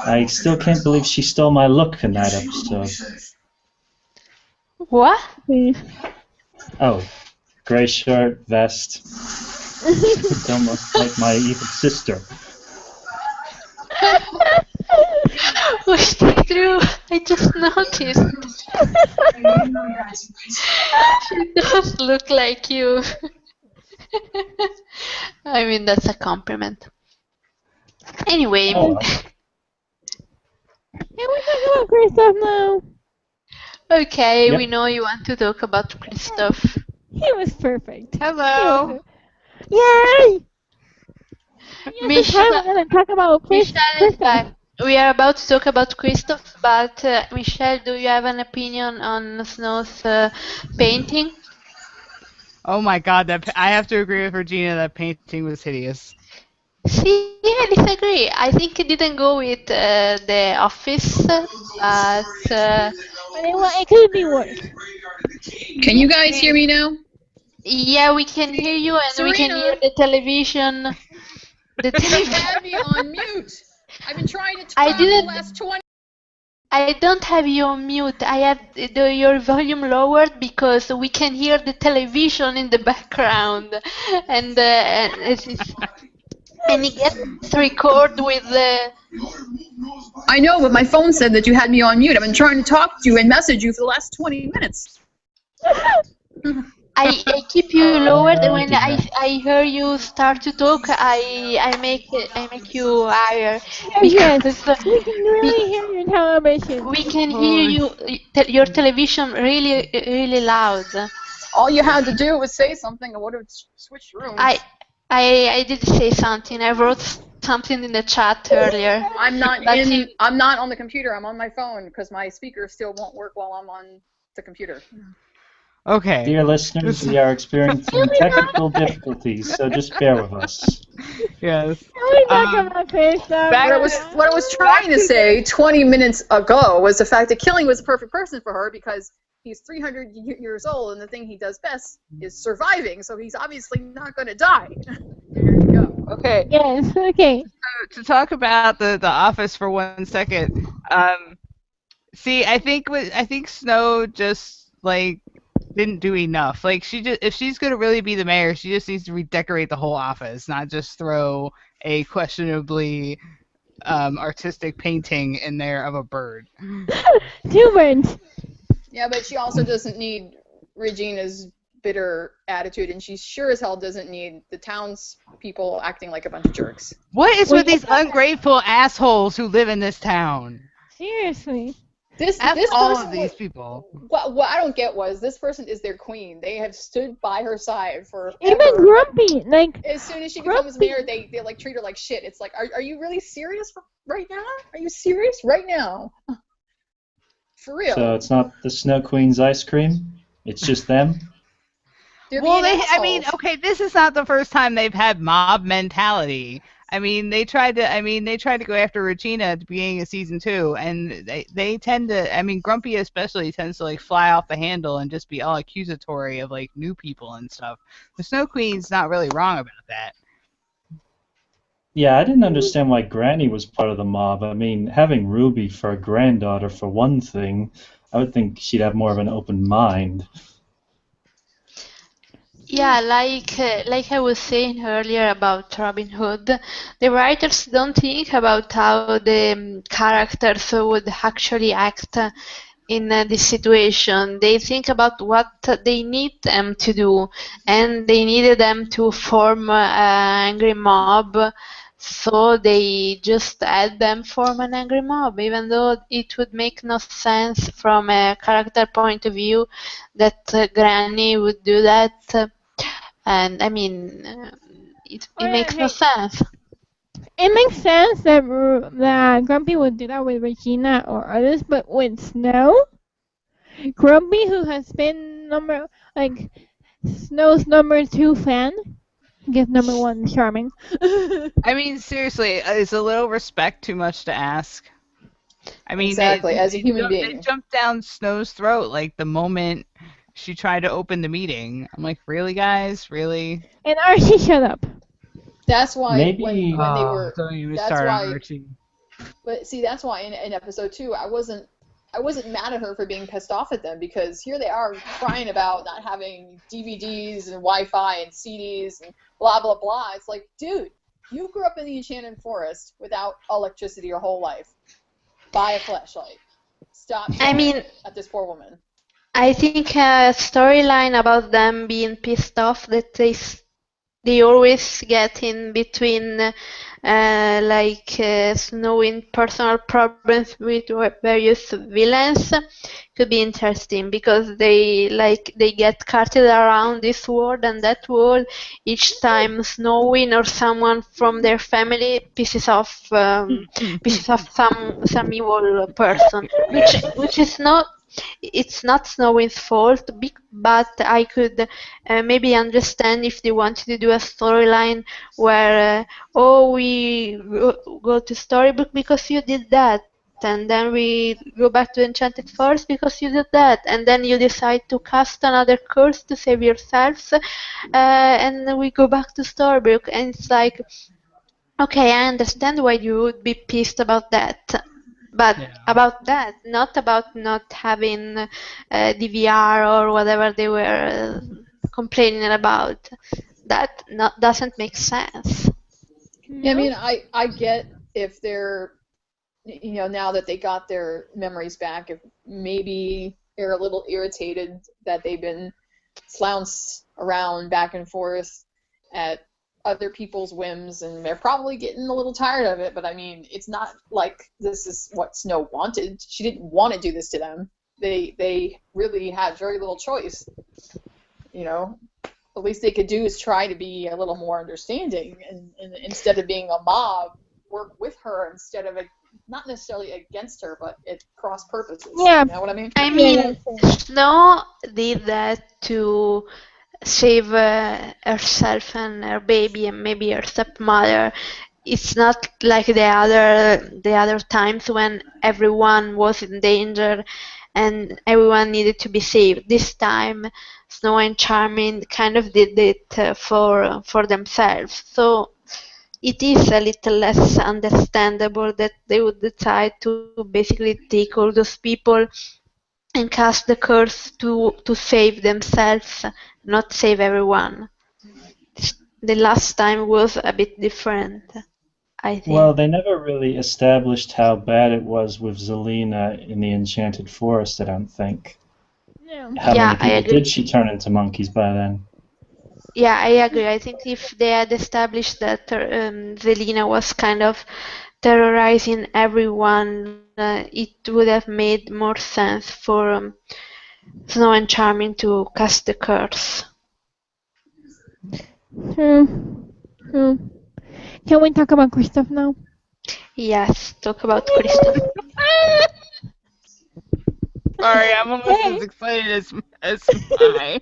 I still can't believe she stole my look in that episode. What? Please. Oh, gray shirt, vest. It's almost like my evil sister. Was it true? I just noticed. She does look like you. I mean, that's a compliment. Anyway. Oh, well. Can we talk about Kristoff now? Okay, Yep. we know you want to talk about Kristoff. He was perfect. Hello. Yay! Yes, Michelle, we're gonna talk about Michelle is Kristoff. back. We are about to talk about Kristoff, but Michelle, do you have an opinion on Snow's painting? Oh my God, I have to agree with Regina. That painting was hideous. See, I disagree. I think it didn't go with the office, but It could be worse. Can you guys hear me now? yeah, we can hear you and we can hear the television. The You television. had me on mute. I've been trying to I talk for the didn't. last 20. I don't have you on mute. I have your volume lowered because we can hear the television in the background, and it gets record with the. I know, but my phone said that you had me on mute. I've been trying to talk to you and message you for the last 20 minutes. I keep you lowered, and when dear. I hear you start to talk, I make you higher Yes, because we can really hear your television. we can hear you your television really loud. All you had to do was say something. I would have switched rooms. I did say something. I wrote something in the chat earlier. I'm not on the computer. I'm on my phone because my speaker still won't work while I'm on the computer. Okay. Dear listeners, we are experiencing technical difficulties, so just bear with us. Yes. Can we talk about Kristoff? What I was trying to say 20 minutes ago was the fact that Killing was the perfect person for her because he's 300 years old and the thing he does best is surviving, so he's obviously not going to die. There you go. Okay. Yes, okay. To talk about the office for 1 second. See, I think Snow just like didn't do enough. Like if she's gonna really be the mayor, she just needs to redecorate the whole office, not just throw a questionably artistic painting in there of a bird. Two birds. Yeah, but she also doesn't need Regina's bitter attitude, and she sure as hell doesn't need the townspeople acting like a bunch of jerks. What is with these ungrateful assholes who live in this town? Seriously. This all person of these people. What I don't get was this person is their queen. They have stood by her side for Even Grumpy, like. As soon as she becomes mayor, they like treat her like shit. It's like, are you really serious right now? Are you serious right now? For real. So it's not the Snow Queen's ice cream? It's just them? Well, okay, this is not the first time they've had mob mentality. They tried to go after Regina at the beginning of season 2, and they tend to, Grumpy especially tends to like fly off the handle and just be all accusatory of like new people and stuff. The Snow Queen's not really wrong about that. Yeah, I didn't understand why Granny was part of the mob. I mean, having Ruby for a granddaughter, for one thing, I would think she'd have more of an open mind. Yeah, like I was saying earlier about Robin Hood, the writers don't think about how the characters would actually act in this situation. They think about what they need them to do, and they needed them to form an angry mob, so they just had them form an angry mob, even though it would make no sense from a character point of view that Granny would do that. And I mean, it Oh yeah, makes no hey, sense. it makes sense that that Grumpy would do that with Regina or others, but with Snow, Grumpy, who has been Snow's number 2 fan, I guess number 1 charming. I mean, seriously, is a little respect too much to ask? I mean, Exactly, as a human they being. jumped down Snow's throat like the moment she tried to open the meeting. I'm like, really, guys, really? And Archie, shut up. That's why Maybe when they Oh, were, don't even that's start on why. Archie. But see, that's why in episode 2, I wasn't mad at her for being pissed off at them, because here they are crying about not having DVDs and Wi-Fi and CDs and blah blah blah. It's like, dude, you grew up in the Enchanted Forest without electricity your whole life. Buy a flashlight. Stop I yelling mean, at this poor woman. I think a storyline about them being pissed off that they always get in between Snowing personal problems with various villains could be interesting, because they get carted around this world and that world each time Snowing or someone from their family pisses off some evil person, which is not, it's not Snowing's fault, but I could maybe understand if they wanted to do a storyline where, we go to Storybook because you did that, and then we go back to Enchanted Forest because you did that, and then you decide to cast another curse to save yourselves, and we go back to Storybook, and it's like, okay, I understand why you would be pissed about that, but Yeah. about that, not about not having DVR or whatever they were complaining about. That doesn't make sense. Yeah, I No? mean, I get if they're, now that they got their memories back, if maybe they're a little irritated that they've been slounched around back and forth at other people's whims, and they're probably getting a little tired of it. But I mean, it's not like this is what Snow wanted. She didn't want to do this to them. They really had very little choice. You know, the least they could do is try to be a little more understanding, and instead of being a mob, work with her instead of not necessarily against her, but at cross purposes. Yeah. You know what I mean? I Yeah, mean, that's Snow did that to save herself and her baby and maybe her stepmother. It's not like the other times when everyone was in danger and everyone needed to be saved. This time, Snow and Charming kind of did it for themselves. So it is a little less understandable that they would decide to basically take all those people and cast the curse to save themselves, not save everyone. The last time was a bit different, I Well, think. they never really established how bad it was with Zelina in the Enchanted Forest, I don't think. no. How Yeah, many I people agree. did she turn into monkeys by then? Yeah, I agree. I think if they had established that Zelina was kind of terrorizing everyone, it would have made more sense for Snow and Charming to cast the curse. Hmm. Can we talk about Kristoff now? Yes, talk about Kristoff. Sorry, I'm almost as Hey, excited as I.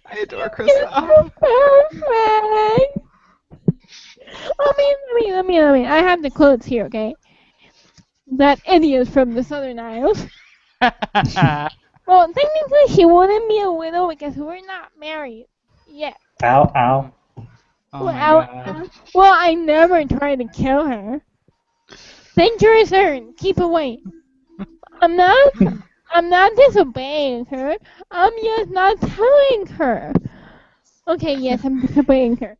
I adore Kristoff. you're so perfect. Let me. I have the quotes here, okay? That idiot from the Southern Isles. Well, technically, she wouldn't be a widow because we're not married yet. Ow, ow. Oh my god. Well, I never tried to kill her. Dangerous Earn, keep away. I'm not. I'm not disobeying her. I'm just not telling her. Okay, yes, I'm disobeying her.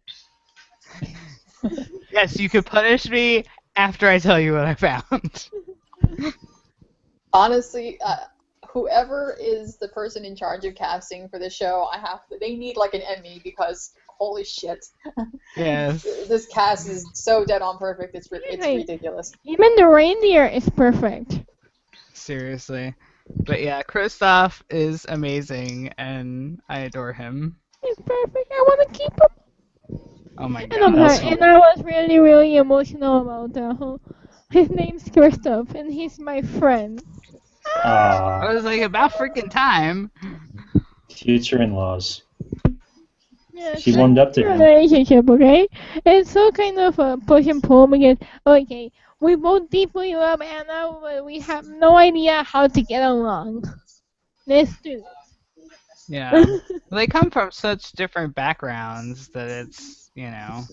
Yes, you could punish me after I tell you what I found. Honestly, whoever is the person in charge of casting for the show, they need like an Emmy because holy shit. Yes. This cast is so dead on perfect. It's ridiculous. Even the reindeer is perfect. Seriously. But yeah, Kristoff is amazing, and I adore him. He's perfect. I want to keep him. Oh my And I'm god. sorry, and I was really, really emotional about the whole. His name's Christoph, and he's my friend. I Ah, was like, about freaking time. future in-laws. Yes, She warmed up to him. relationship, okay? It's so kind of a push and pull because, okay, we both deeply love Anna, but we have no idea how to get along. Let's do Yeah. this. They come from such different backgrounds that it's, you know.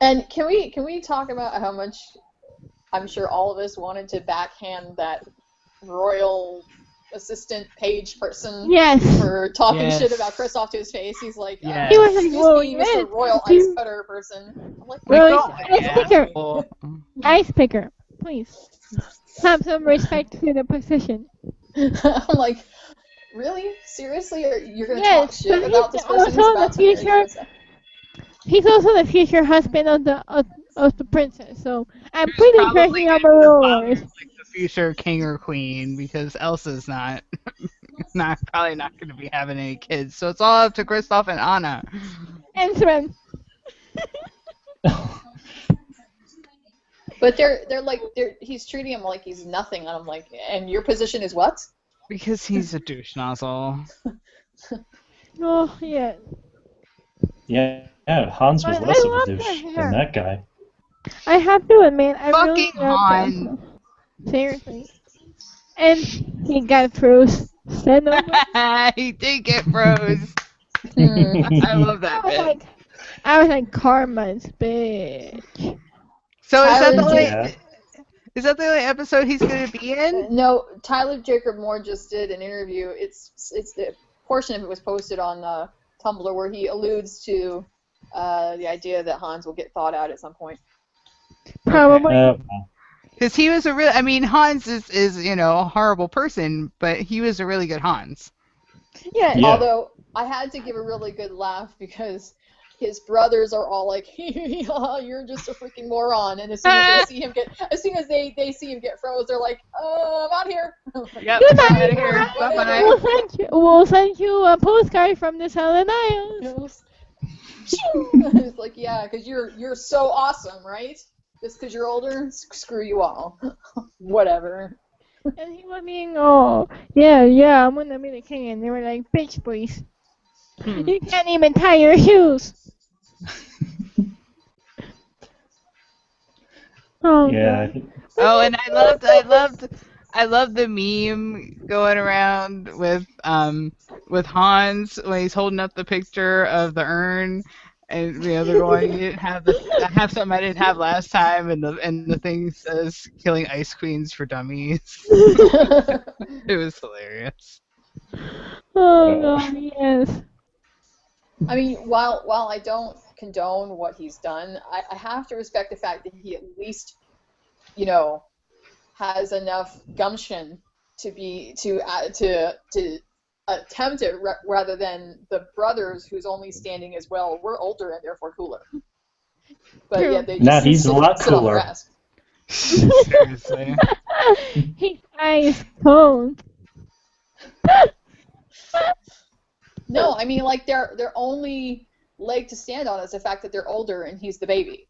And can we talk about how much I'm sure all of us wanted to backhand that royal assistant page person Yes. for talking Yes. shit about Kristoff to his face. He's like, Yes. He was like, excuse "Whoa, me, yes, Mr. Royal you- Ice Cutter person. I'm like, Really? Yeah. Ice picker. Well, Ice picker, please. Have some respect to the position. I'm like, really? Seriously? You're gonna Yes, talk shit but about he's this person who's also about the to marry future- Kristoff? He's also the future husband of the princess, so I'm He's pretty sure probably he have a gonna be the role. father of, like, the future king or queen, because Elsa's not probably not going to be having any kids. So it's all up to Kristoff and Anna. And Sven. But he's treating him like he's nothing, and I'm like, and your position is what? Because he's a douche nozzle. Oh, yeah. Yeah, Hans was But less I of a love douche the than hair. that guy. I have to admit, I really Fucking love Han. Elsa. Seriously. And he got froze. Stand over. He did get froze. Hmm. I love that bit. I was like, Karma's bitch. So is that Tyler the only Yeah. is that the only episode he's going to be in? No, Tyler Jacob Moore just did an interview. It's the portion of it was posted on Tumblr where he alludes to the idea that Hans will get thawed out at some point. Probably. Because he was I mean, Hans is a horrible person, but he was a really good Hans. Yeah. Yeah. Although I had to give a really good laugh because his brothers are all like, "You're just a freaking moron," and as soon as they see him get froze, they're like, "I'm out of here." Yep, Goodbye. out of here. Bye-bye. We'll send you a postcard from the Southern Isles. It's like, yeah, because you're so awesome, right? Just because you're older, screw you all. Whatever. And he was being, oh, yeah, I'm gonna be the king. And they were like, bitch, please. You can't even tie your shoes. Oh, Yeah. God. Oh, and I loved the meme going around with Hans when he's holding up the picture of the urn, and they're going, "You didn't have I have something I didn't have last time," and the thing says, "Killing ice queens for dummies." It was hilarious. Oh, God, yes. I mean, while I don't condone what he's done, I have to respect the fact that he at least, has enough gumption to attempt it rather than the brothers whose only standing as well we're older and therefore cooler. But True. yeah, they Nah, just he's a lot sit on their cooler. ass. Seriously. His eyes cold. No, I mean like their only leg to stand on is the fact that they're older and he's the baby.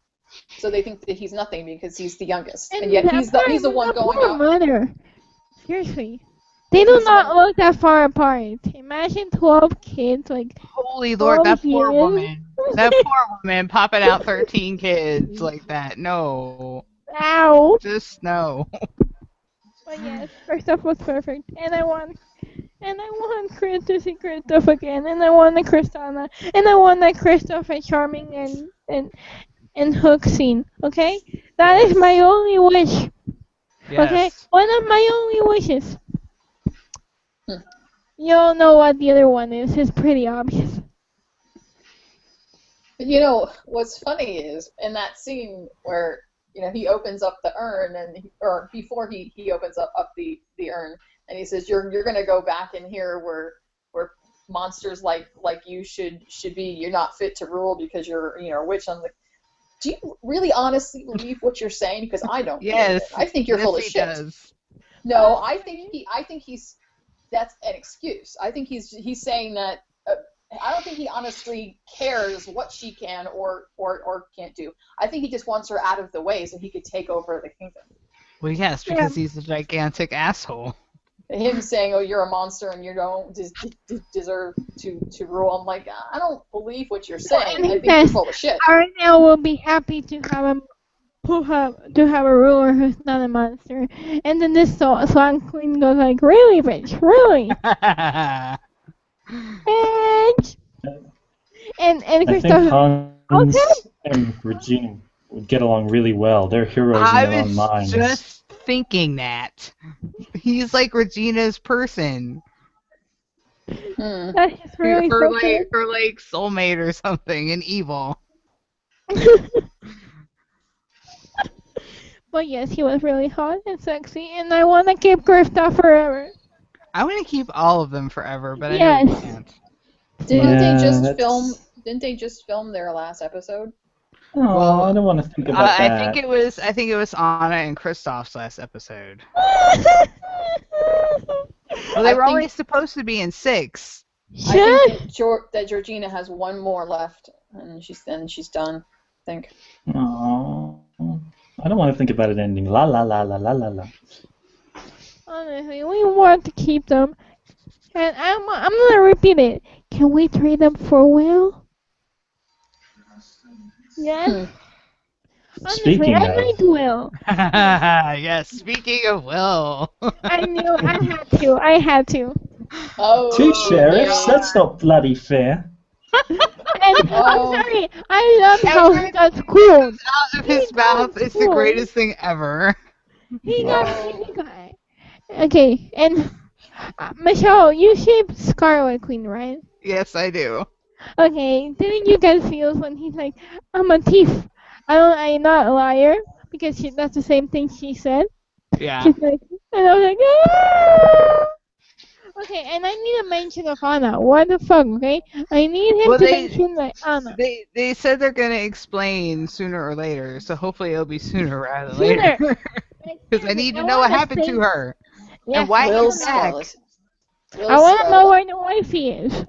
So they think that he's nothing because he's the youngest, and yet he's the one going poor out. mother. Seriously. They do not look that far apart. Imagine 12 kids, like, Holy Lord, that poor years. woman. That poor woman popping out 13 kids like that. No. ow. Just no. But yes, first off was perfect. And I want And I want Chris to see Kristoff again, and I want the Kristana, and I want that Kristoff and Charming and Hook scene. Okay, that is my only wish. Okay, Yes. one of my only wishes. Hmm. You all know what the other one is. It's pretty obvious. You know, what's funny is in that scene where, you know, he opens up the urn or before he opens up the urn and he says, You're gonna go back in here where monsters like you should be. You're not fit to rule because you're, you know, a witch. I'm like, do you really honestly believe what you're saying? Because I don't believe it. Yes. I think you're Yes, full of he shit. does. No, I think he's that's an excuse. I think he's saying that. I don't think he honestly cares what she can or can't do. I think he just wants her out of the way so he could take over the kingdom. Well, yes, Yeah. because he's a gigantic asshole. Him saying, "Oh, you're a monster and you don't deserve to rule." I'm like, I don't believe what you're saying. And he I think you're says, full of shit. Arnell will be happy to have a ruler who's not a monster. And then this Swan Queen goes like, really, bitch, really, bitch. And I think Kristoff, Hans okay. and Regina would get along really well. They're heroes in I their own was minds. just thinking that. He's like Regina's person. Hmm. That's just really Her so like soulmate or something, and evil. But yes, he was really hot and sexy, and I want to keep Kristoff forever. I want to keep all of them forever, but I know we Yes. can't. Didn't they Yeah, just that's- film? Didn't they just film their last episode? Oh, Well, I don't want to think about I that. think it was Anna and Kristoff's last episode. Well, they I were think- only supposed to be in 6. I think that Georgina has one more left, and she's done. I think. Oh, I don't want to think about it ending. La la la la la la la. Honestly, we want to keep them. And I'm gonna repeat it. Can we trade them for Will? Yes. Hmm. Honestly, Speaking I of- like Will. Yes, speaking of Will. I knew I had to. Oh. Two sheriffs? yeah. That's not bloody fair. And Oh. I'm sorry, I love how he got schooled. Out of his mouth is the greatest thing ever. He got. Okay, and Michelle, you shaped Scarlet Queen, right? Yes, I do. Okay, didn't you get feels when he's like, I'm a thief. I'm not a liar, because that's the same thing she said. Yeah. She's like, and I was like, ah! Okay, and I need a mention of Anna. What the fuck, okay? I need him Well, to they- mention like Anna. They said they're gonna explain sooner or later, so hopefully it'll be sooner rather than Sooner. later. Because I need to know what happened to her Yes, and why Will he's back. Scott. Will I want to Scott. know where the wifey is.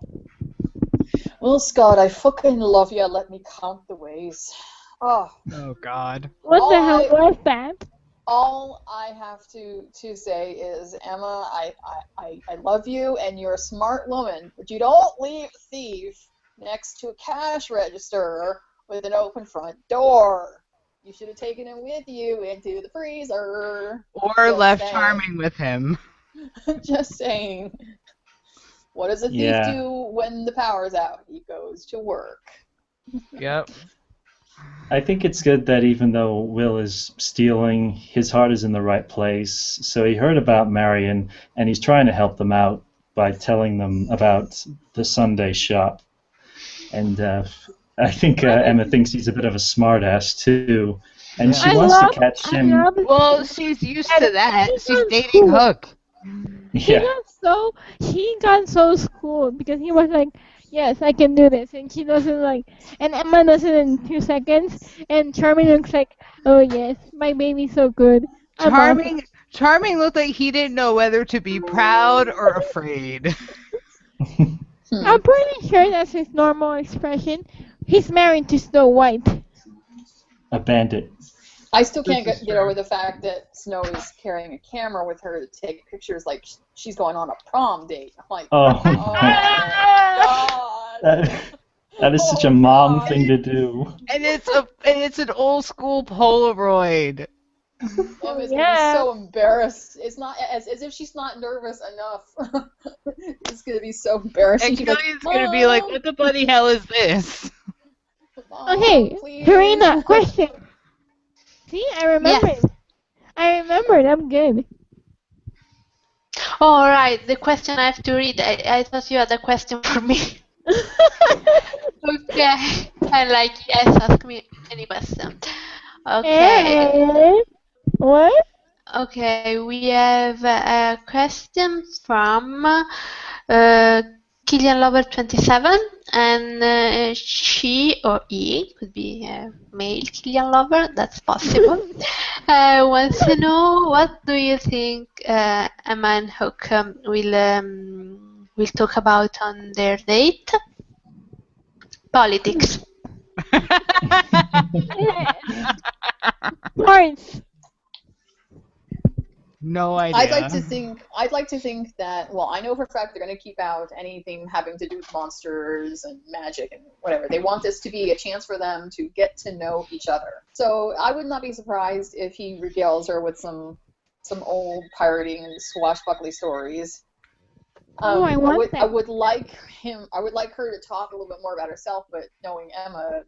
Will Scott, I fucking love you. Let me count the ways. Oh. Oh God. What the Oh, hell was that? All I have to say is, Emma, I love you, and you're a smart woman, but you don't leave a thief next to a cash register with an open front door. You should have taken him with you into the freezer. Or Just left saying. Charming with him. Just saying. What does a thief Yeah. do when the power's out? He goes to work. Yep. I think it's good that even though Will is stealing, his heart is in the right place. So he heard about Marion, and he's trying to help them out by telling them about the Sunday shop. And I think Emma thinks he's a bit of a smartass too, and she I wants love- to catch I him. love Well, she's used to that. He's She's not dating cool. Hook. Yeah, He got so schooled because he was like, yes, I can do this, and she doesn't like, and Emma does it in 2 seconds, and Charming looks like, oh yes, my baby's so good. I'm awesome." Charming looked like he didn't know whether to be proud or afraid. I'm pretty sure that's his normal expression. He's married to Snow White. a bandit. I still can't This is get fair. over the fact that Snow is carrying a camera with her to take pictures like she's going on a prom date. I'm like, Oh, God. that is such a Oh, mom God. thing to do. And it's an old school Polaroid. Emma's gonna be Yeah. so embarrassed. It's not as if she's not nervous enough. It's gonna be so embarrassing. And She's like, Killian's gonna be like, "What the bloody hell is this?" Mom, Okay, please. Karina, question. See, I remembered. Yes. I remembered. I'm good. All right, the question I have to read. I thought you had a question for me. Okay. I like, yes, ask me any question. Okay. What? Okay, we have a question from Killian Lover 27, and she or he could be a male Killian Lover, that's possible. Wants to know, what do you think Emma and Hook will talk about on their date? Politics. Parts. No idea. I'd like to think that, well, I know for a fact they're going to keep out anything having to do with monsters and magic and whatever. They want this to be a chance for them to get to know each other. So I would not be surprised if he regales her with some old pirating and swashbuckling stories. I want that. I would like her to talk a little bit more about herself, but knowing Emma,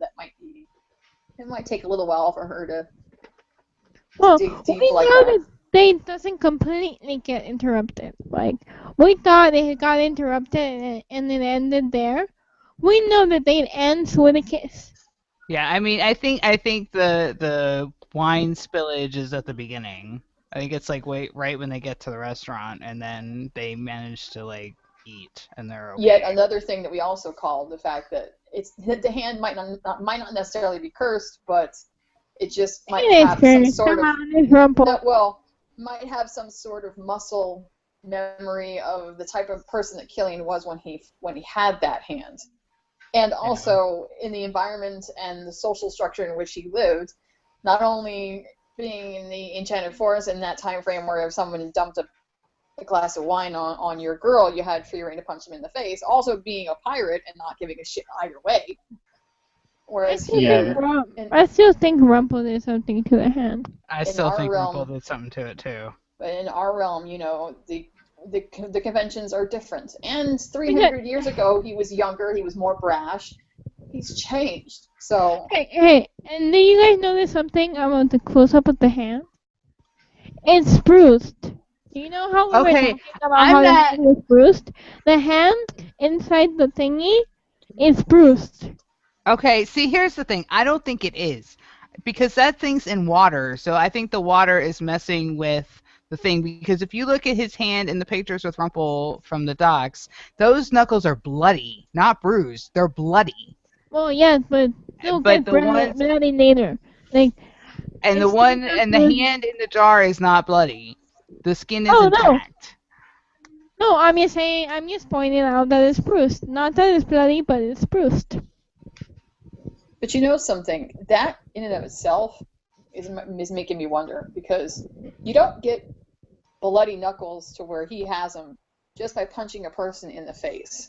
it might take a little while for her to dig deep we like know that. that they doesn't completely get interrupted. Like, we thought it got interrupted and it ended there. We know that it ends with a kiss. Yeah, I mean, I think the wine spillage is at the beginning. I think it's like right when they get to the restaurant, and then they manage to like eat, and they're okay. Yet another thing that we also called the fact that the hand might not necessarily be cursed, but it just might have some sort of might have some sort of muscle memory of the type of person that Killian was when he had that hand. And also in the environment and the social structure in which he lived, not only being in the Enchanted Forest in that time frame where if someone dumped a glass of wine on your girl, you had free reign to punch him in the face, also being a pirate and not giving a shit either way. Whereas I still think Rumple did something to the hand. I still think Rumple did something to it too. But in our realm, the conventions are different. And 300 years ago, he was younger, he was more brash. He's changed. So. Hey, and do you guys notice something about the close-up of the hand? It's bruised. Do you know how we were talking about how the hand was bruised? The hand inside the thingy is bruised. Okay, see, here's the thing. I don't think it is. Because that thing's in water, so I think the water is messing with the thing. Because if you look at his hand in the pictures with Rumple from the docks, those knuckles are bloody, not bruised. They're bloody. Well, yes, but they'll get bloody later. Like, and the hand in the jar is not bloody. The skin is intact. No, I'm just pointing out that it's bruised. Not that it's bloody, but it's bruised. But you know something? That in and of itself is making me wonder, because you don't get bloody knuckles to where he has them just by punching a person in the face.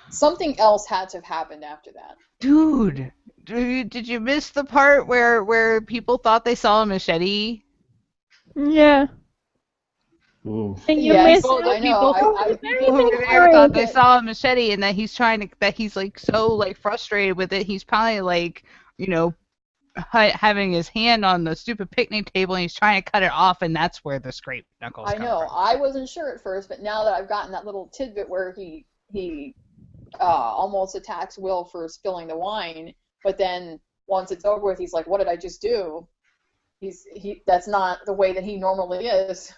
Something else had to have happened after that. Dude, did you miss the part where people thought they saw a machete? Yeah. Ooh. Yes, I know. People who were there thought they saw a machete, and that he's like so like frustrated with it. He's probably like, having his hand on the stupid picnic table, and he's trying to cut it off, and that's where the scraped knuckles come from. I wasn't sure at first, but now that I've gotten that little tidbit where he almost attacks Will for spilling the wine, but then once it's over with, he's like, "What did I just do?" That's not the way that he normally is,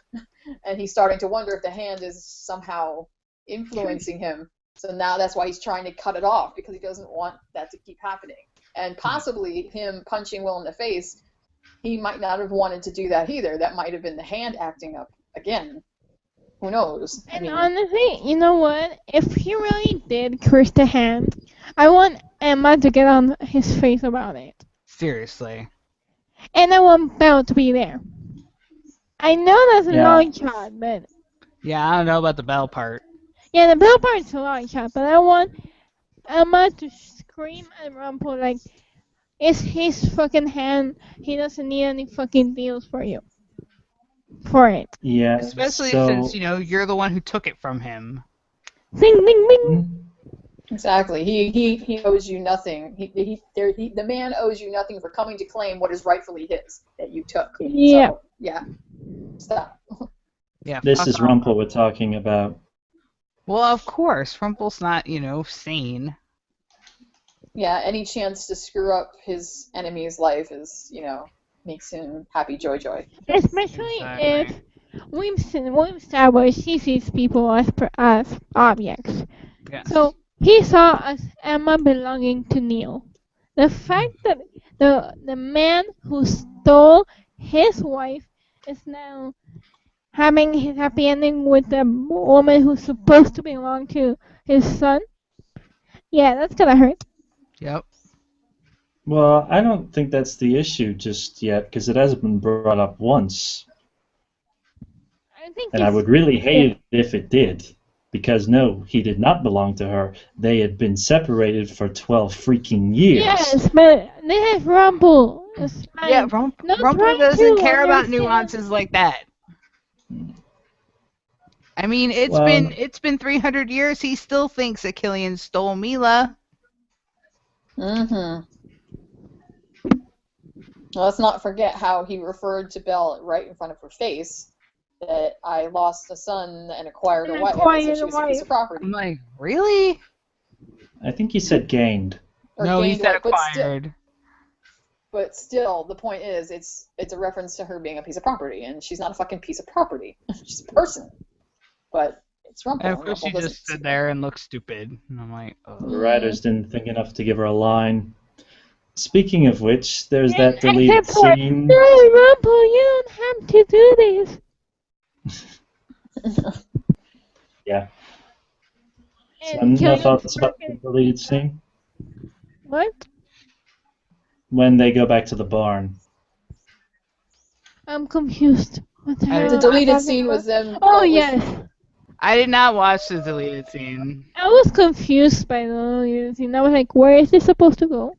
and he's starting to wonder if the hand is somehow influencing him. So now that's why he's trying to cut it off, because he doesn't want that to keep happening. And possibly him punching Will in the face, he might not have wanted to do that either. That might have been the hand acting up again. Who knows? Honestly, you know what? If he really did curse the hand, I want Emma to get on his face about it. Seriously. And I want Belle to be there. I know that's a long shot, but... Yeah, I don't know about the Belle part. Yeah, the Belle part's a long shot, but I want Emma to scream at Rumple like, It's his fucking hand. He doesn't need any fucking deals for you. For it. Yeah. Especially So since, you're the one who took it from him. Ding ding ding. mm, Exactly. He owes you nothing. The man owes you nothing for coming to claim what is rightfully his that you took. Yeah. So yeah, stop. Yeah, this fuck is off. Rumpel we're talking about. Well, of course, Rumpel's not, sane. Yeah, any chance to screw up his enemy's life is, makes him happy joy. Especially if Exactly. we've established he sees people as objects. Yes. So he saw as Emma belonging to Neil. The fact that the man who stole his wife is now having his happy ending with the woman who's supposed to belong to his son. Yeah, that's gonna hurt. Yep. Well, I don't think that's the issue just yet because it hasn't been brought up once, I think and I would really hate it if it did. Because no, he did not belong to her. They had been separated for 12 freaking years. Yes, but this is Rumble. It's fine. Yeah, Not Rumpel trying doesn't to care about understand. nuances like that. I mean, Well, it's been 300 years. He still thinks that Killian stole Mila. Mm-hmm. Well, let's not forget how he referred to Belle right in front of her face. That I lost a son and acquired a wife. So she was a piece of property. I'm like, really? I think he said gained. Or No, he gained said what, acquired. But still, the point is, it's a reference to her being a piece of property, and she's not a fucking piece of property. She's a person. But it's Rumpel. And of course, Rumpel she doesn't just stood there and looked stupid. And I'm like, oh. The writers didn't think enough to give her a line. Speaking of which, there's that deleted scene. No, Rumble, you don't have to do this. Yeah. So, And no Killian thoughts about the deleted scene? What? When they go back to the barn. I'm confused. What the hell? The am I deleted talking scene about? was them. Oh was- yes. I did not watch the deleted scene. I was confused by the deleted scene. I was like, where is this supposed to go?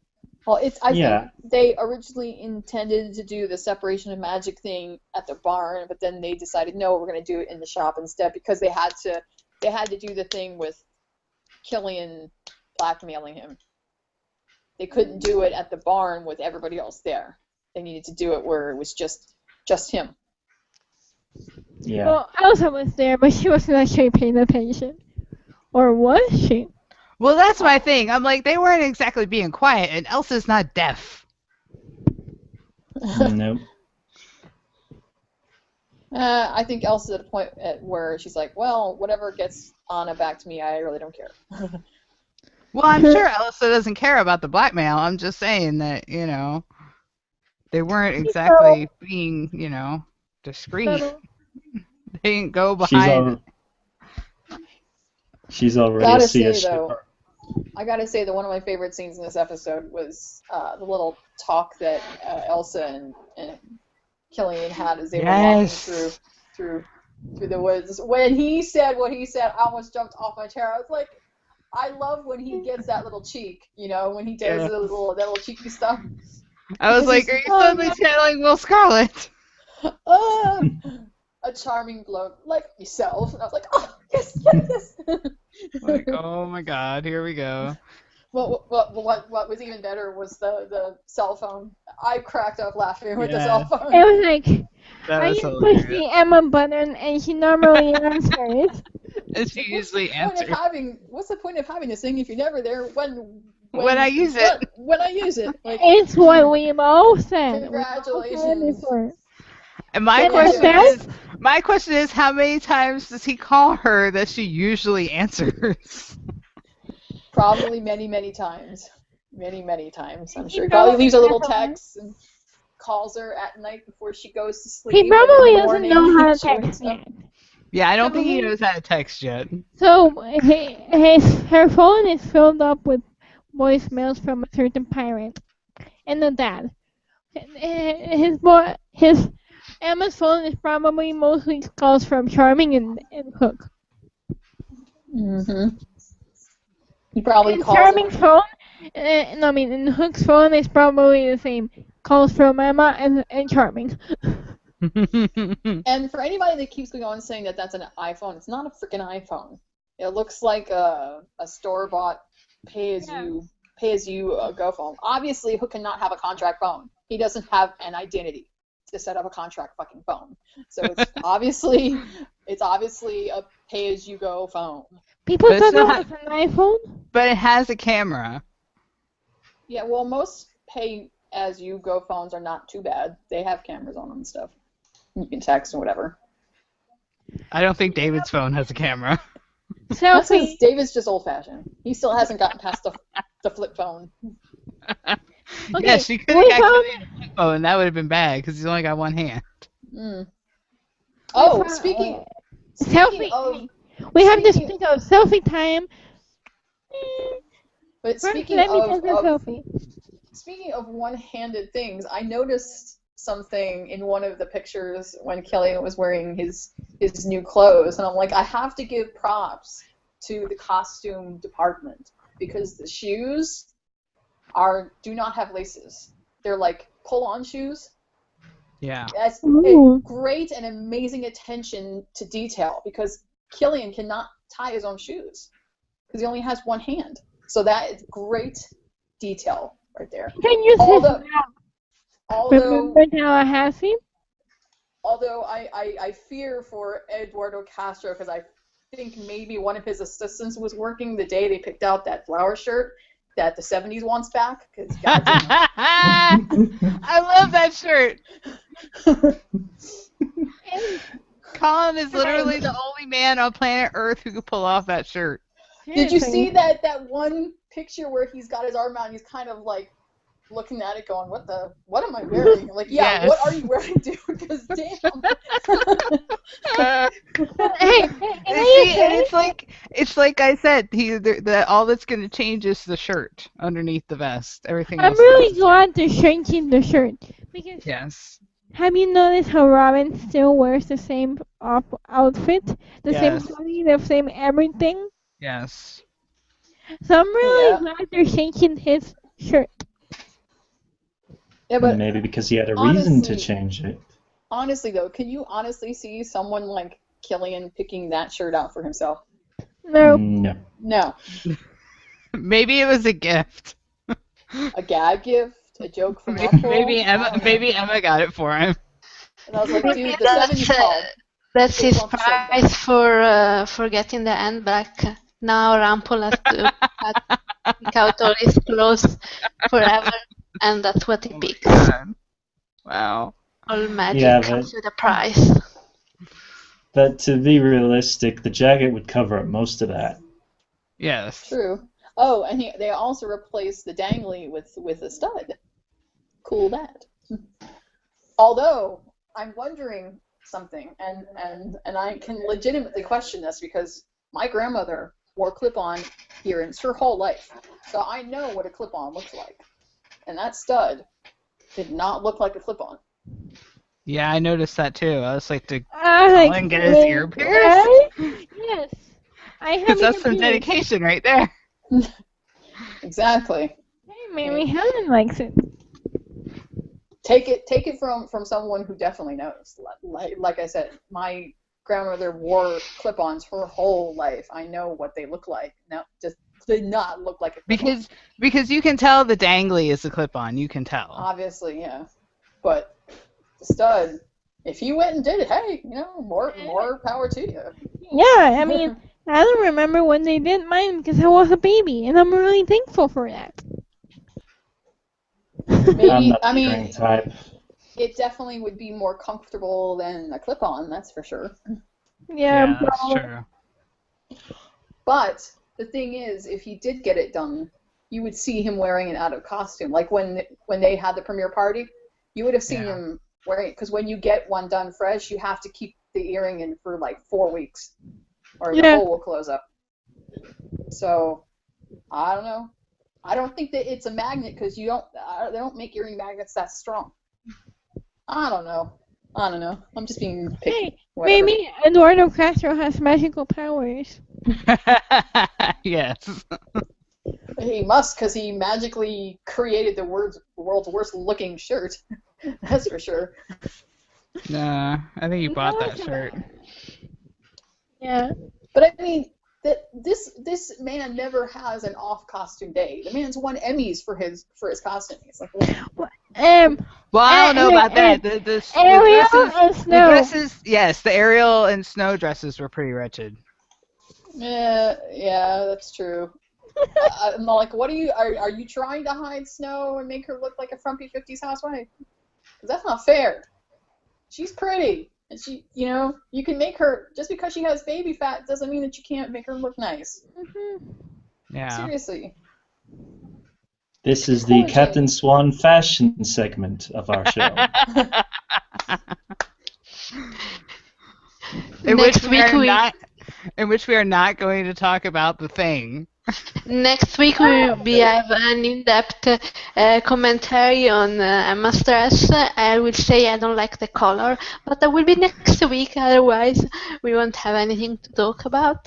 Well, I Yeah. think they originally intended to do the separation of magic thing at the barn, but then they decided no, we're going to do it in the shop instead because they had to do the thing with Killian blackmailing him. They couldn't do it at the barn with everybody else there. They needed to do it where it was just him. Yeah. Well, Elsa was there, but she wasn't actually paying attention. Or was she? Well, that's my thing. I'm like, they weren't exactly being quiet, and Elsa's not deaf. Nope. I think Elsa's at a point where she's like, well, whatever gets Anna back to me, I really don't care. Well, I'm sure Elsa doesn't care about the blackmail. I'm just saying that, they weren't exactly being, discreet. Subtle. They didn't go behind. She's already Gotta a Cia say, though, shipper. I gotta say that one of my favorite scenes in this episode was the little talk that Elsa and Killian had as they were walking through the woods. When he said what he said, I almost jumped off my chair. I was like, I love when he gets that little cheek, when he does that little cheeky stuff. I was like, are you suddenly channeling Will Scarlet? A charming bloke like yourself. And I was like, oh, yes. Like, oh my god, here we go. What was even better was the cell phone. I cracked up laughing with the cell phone. It was like, That I was just push hilarious. the Emma button and she normally answers. And she usually What's the point of answers. what's the point of having this thing if you're never there when I use it. When I use it. Like, It's what we've all said. Congratulations. And my And question is, how many times does he call her that she usually answers? probably many times. Many times, I'm sure. He probably leaves a little text and calls her at night before she goes to sleep. He probably and in the doesn't morning know how to she wakes text up. yet. Yeah, I don't think he knows how to text yet. So her phone is filled up with voicemails from a certain pirate and the dad. His Emma's phone is probably mostly calls from Charming and Hook. Mm-hmm. He probably And calls Charming's her. phone No, I mean, in Hook's phone is probably the same. Calls from Emma and Charming. And for anybody that keeps going on saying that that's an iPhone, it's not a freaking iPhone. It looks like a store-bought pay-as-you go phone. Obviously, Hook cannot have a contract phone. He doesn't have an identity to set up a contract fucking phone. So it's obviously a pay-as-you-go phone. People But it's thought it not- was an iPhone. But it has a camera. Yeah, well, most pay-as-you-go phones are not too bad. They have cameras on them and stuff. You can text and whatever. I don't think David's phone has a camera. That's Selfie. because David's just old-fashioned. He still hasn't gotten past the flip phone. Okay, Yeah, she could we have found- actually a flip phone, and that would have been bad because he's only got one hand. Mm. Oh, found- speaking Selfie. of We have to speaking- speak of selfie time. but First, speaking let me of, take a selfie. speaking of one-handed things, I noticed something in one of the pictures when Killian was wearing his new clothes, and I'm like, I have to give props to the costume department because the shoes do not have laces. They're like pull-on shoes. Yeah. That's Ooh. great and amazing attention to detail because Killian cannot tie his own shoes because he only has one hand. So that is great detail right there. Can you say Although, that? although Remember Tallahassee? I fear for Eduardo Castro because I think maybe one of his assistants was working the day they picked out that flower shirt that the 70s wants back. Because I love that shirt. Colin is literally the only man on planet Earth who could pull off that shirt. Did you see that one picture where he's got his arm out and he's kind of like looking at it going, what am I wearing? Like, yeah, Yes. what are you wearing, dude? Because damn. Hey, And see, and it's like I said, all that's going to change is the shirt underneath the vest. Everything I'm else. really glad they're changing the shirt because Yes. have you noticed how Robin still wears the same outfit, the same Yes. hoodie, the same everything? Yes. So I'm really Yeah. glad they're changing his shirt. Yeah, but Maybe because he had a reason to honestly- change it. honestly though, can you honestly see someone like Killian picking that shirt out for himself? No. No. No. Maybe it was a gift. A gag gift, a joke from Uncle. Maybe I don't know. Maybe Emma got it for him. And I was like, dude, the That's, 70s called. that's his Lump shirt prize for getting the hand back. Now Rampol has to pick out all his clothes forever, and that's what he Oh my picks. God. Wow. All magic Yeah, comes but- with a price. But to be realistic, the jacket would cover up most of that. Yes. True. Oh, and they also replaced the dangly with a stud. Cool that. Although I'm wondering something, and I can legitimately question this because my grandmother wore clip-on earrings her whole life, so I know what a clip-on looks like, and that stud did not look like a clip-on. Yeah, I noticed that too. I was like, did I like Colin get his ear wait, pierced? what? Yes. I have Because that's ear some pierced. dedication right there. Exactly. Hey, maybe Helen likes it. Take it from someone who definitely knows. Like I said, my grandmother wore clip-ons her whole life. I know what they look like. No, just did not look like a clip-on. Because you can tell the dangly is a clip-on. You can tell. Obviously, yeah. But the stud, if he went and did it, hey, more power to you. Yeah, I mean, I don't remember when they did mine because I was a baby, and I'm really thankful for that. Maybe I'm not I the mean, earring type. it definitely would be more comfortable than a clip-on, that's for sure. Yeah, that's probably. true. But the thing is, if he did get it done, you would see him wearing it out of costume. Like when they had the premiere party, you would have seen Yeah. him wearing it. Because when you get one done fresh, you have to keep the earring in for like 4 weeks, or the Yeah. hole will close up. So I don't know. I don't think that it's a magnet because they don't make earring magnets that strong. I don't know. I'm just being picky. Hey, Whatever. maybe Eduardo Castro has magical powers. Yes. He must, because he magically created the world's worst looking shirt. That's for sure. Nah, I think he bought that shirt. Yeah. But I mean, this man never has an off costume day. The man's won Emmys for his costume. It's like, Well, I don't know about that. The Ariel dresses, and the Snow. dresses, yes, the Ariel and Snow dresses were pretty wretched. yeah, that's true. I'm like, what are you trying to hide Snow and make her look like a frumpy 50s housewife? Because that's not fair. She's pretty. And you can make her, just because she has baby fat doesn't mean that you can't make her look nice. Yeah. Seriously. This is the Captain Swan fashion segment of our show. in which we are not going to talk about the thing. Next week we have an in-depth commentary on Emma's dress. I will say I don't like the color, but that will be next week. Otherwise, we won't have anything to talk about.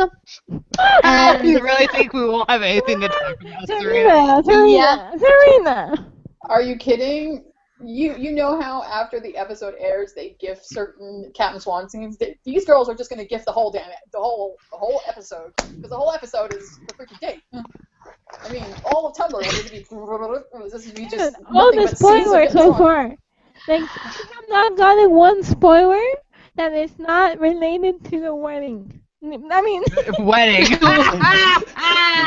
And You really think we won't have anything to talk about, Serena? Serena. Are you kidding? You know how after the episode airs they gift certain Captain Swan scenes? These girls are just going to gift the whole episode, because the whole episode is the freaking date. I mean, all of Tumblr is going to be just all the spoilers so far. Like, I have not gotten one spoiler that is not related to the wedding. I mean, wedding. You're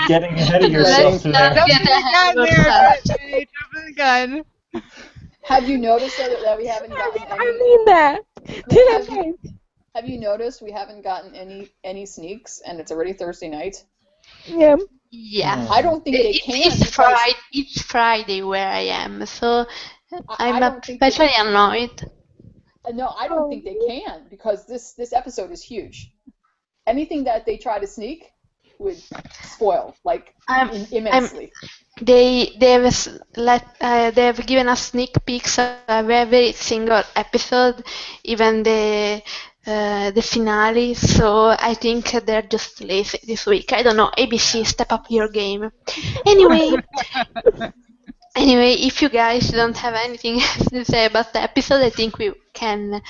getting ahead of yourself there. Jumping the gun. Have you noticed that we haven't gotten any? I mean that. Have you noticed we haven't gotten any sneaks, and it's already Thursday night? Yeah. Yeah. I don't think they can. It's Friday where I am, so I'm especially annoyed. No, I don't think they can, because this episode is huge. Anything that they try to sneak would spoil, like, immensely. They have given us sneak peeks of every single episode, even the finale. So I think they're just lazy this week. I don't know. ABC, step up your game. Anyway, if you guys don't have anything else to say about the episode, I think we can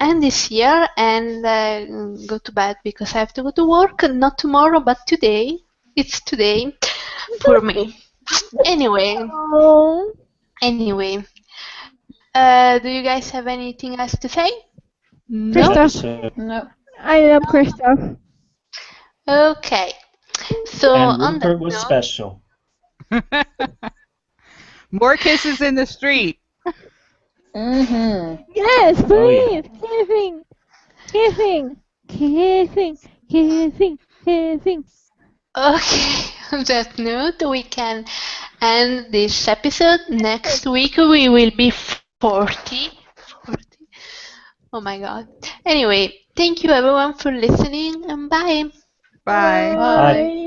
end this here and go to bed, because I have to go to work. Not tomorrow, but today. It's today for me. Anyway, do you guys have anything else to say? Christoph. No. I love Christoph. Okay. So And on that Rupert was note, special. More kisses in the street. Mm-hmm. Yes, please. Oh, Kissing. okay, on that note, we can end this episode. Next week we will be 40. Oh my god. Anyway, thank you everyone for listening, and bye. Bye. Bye.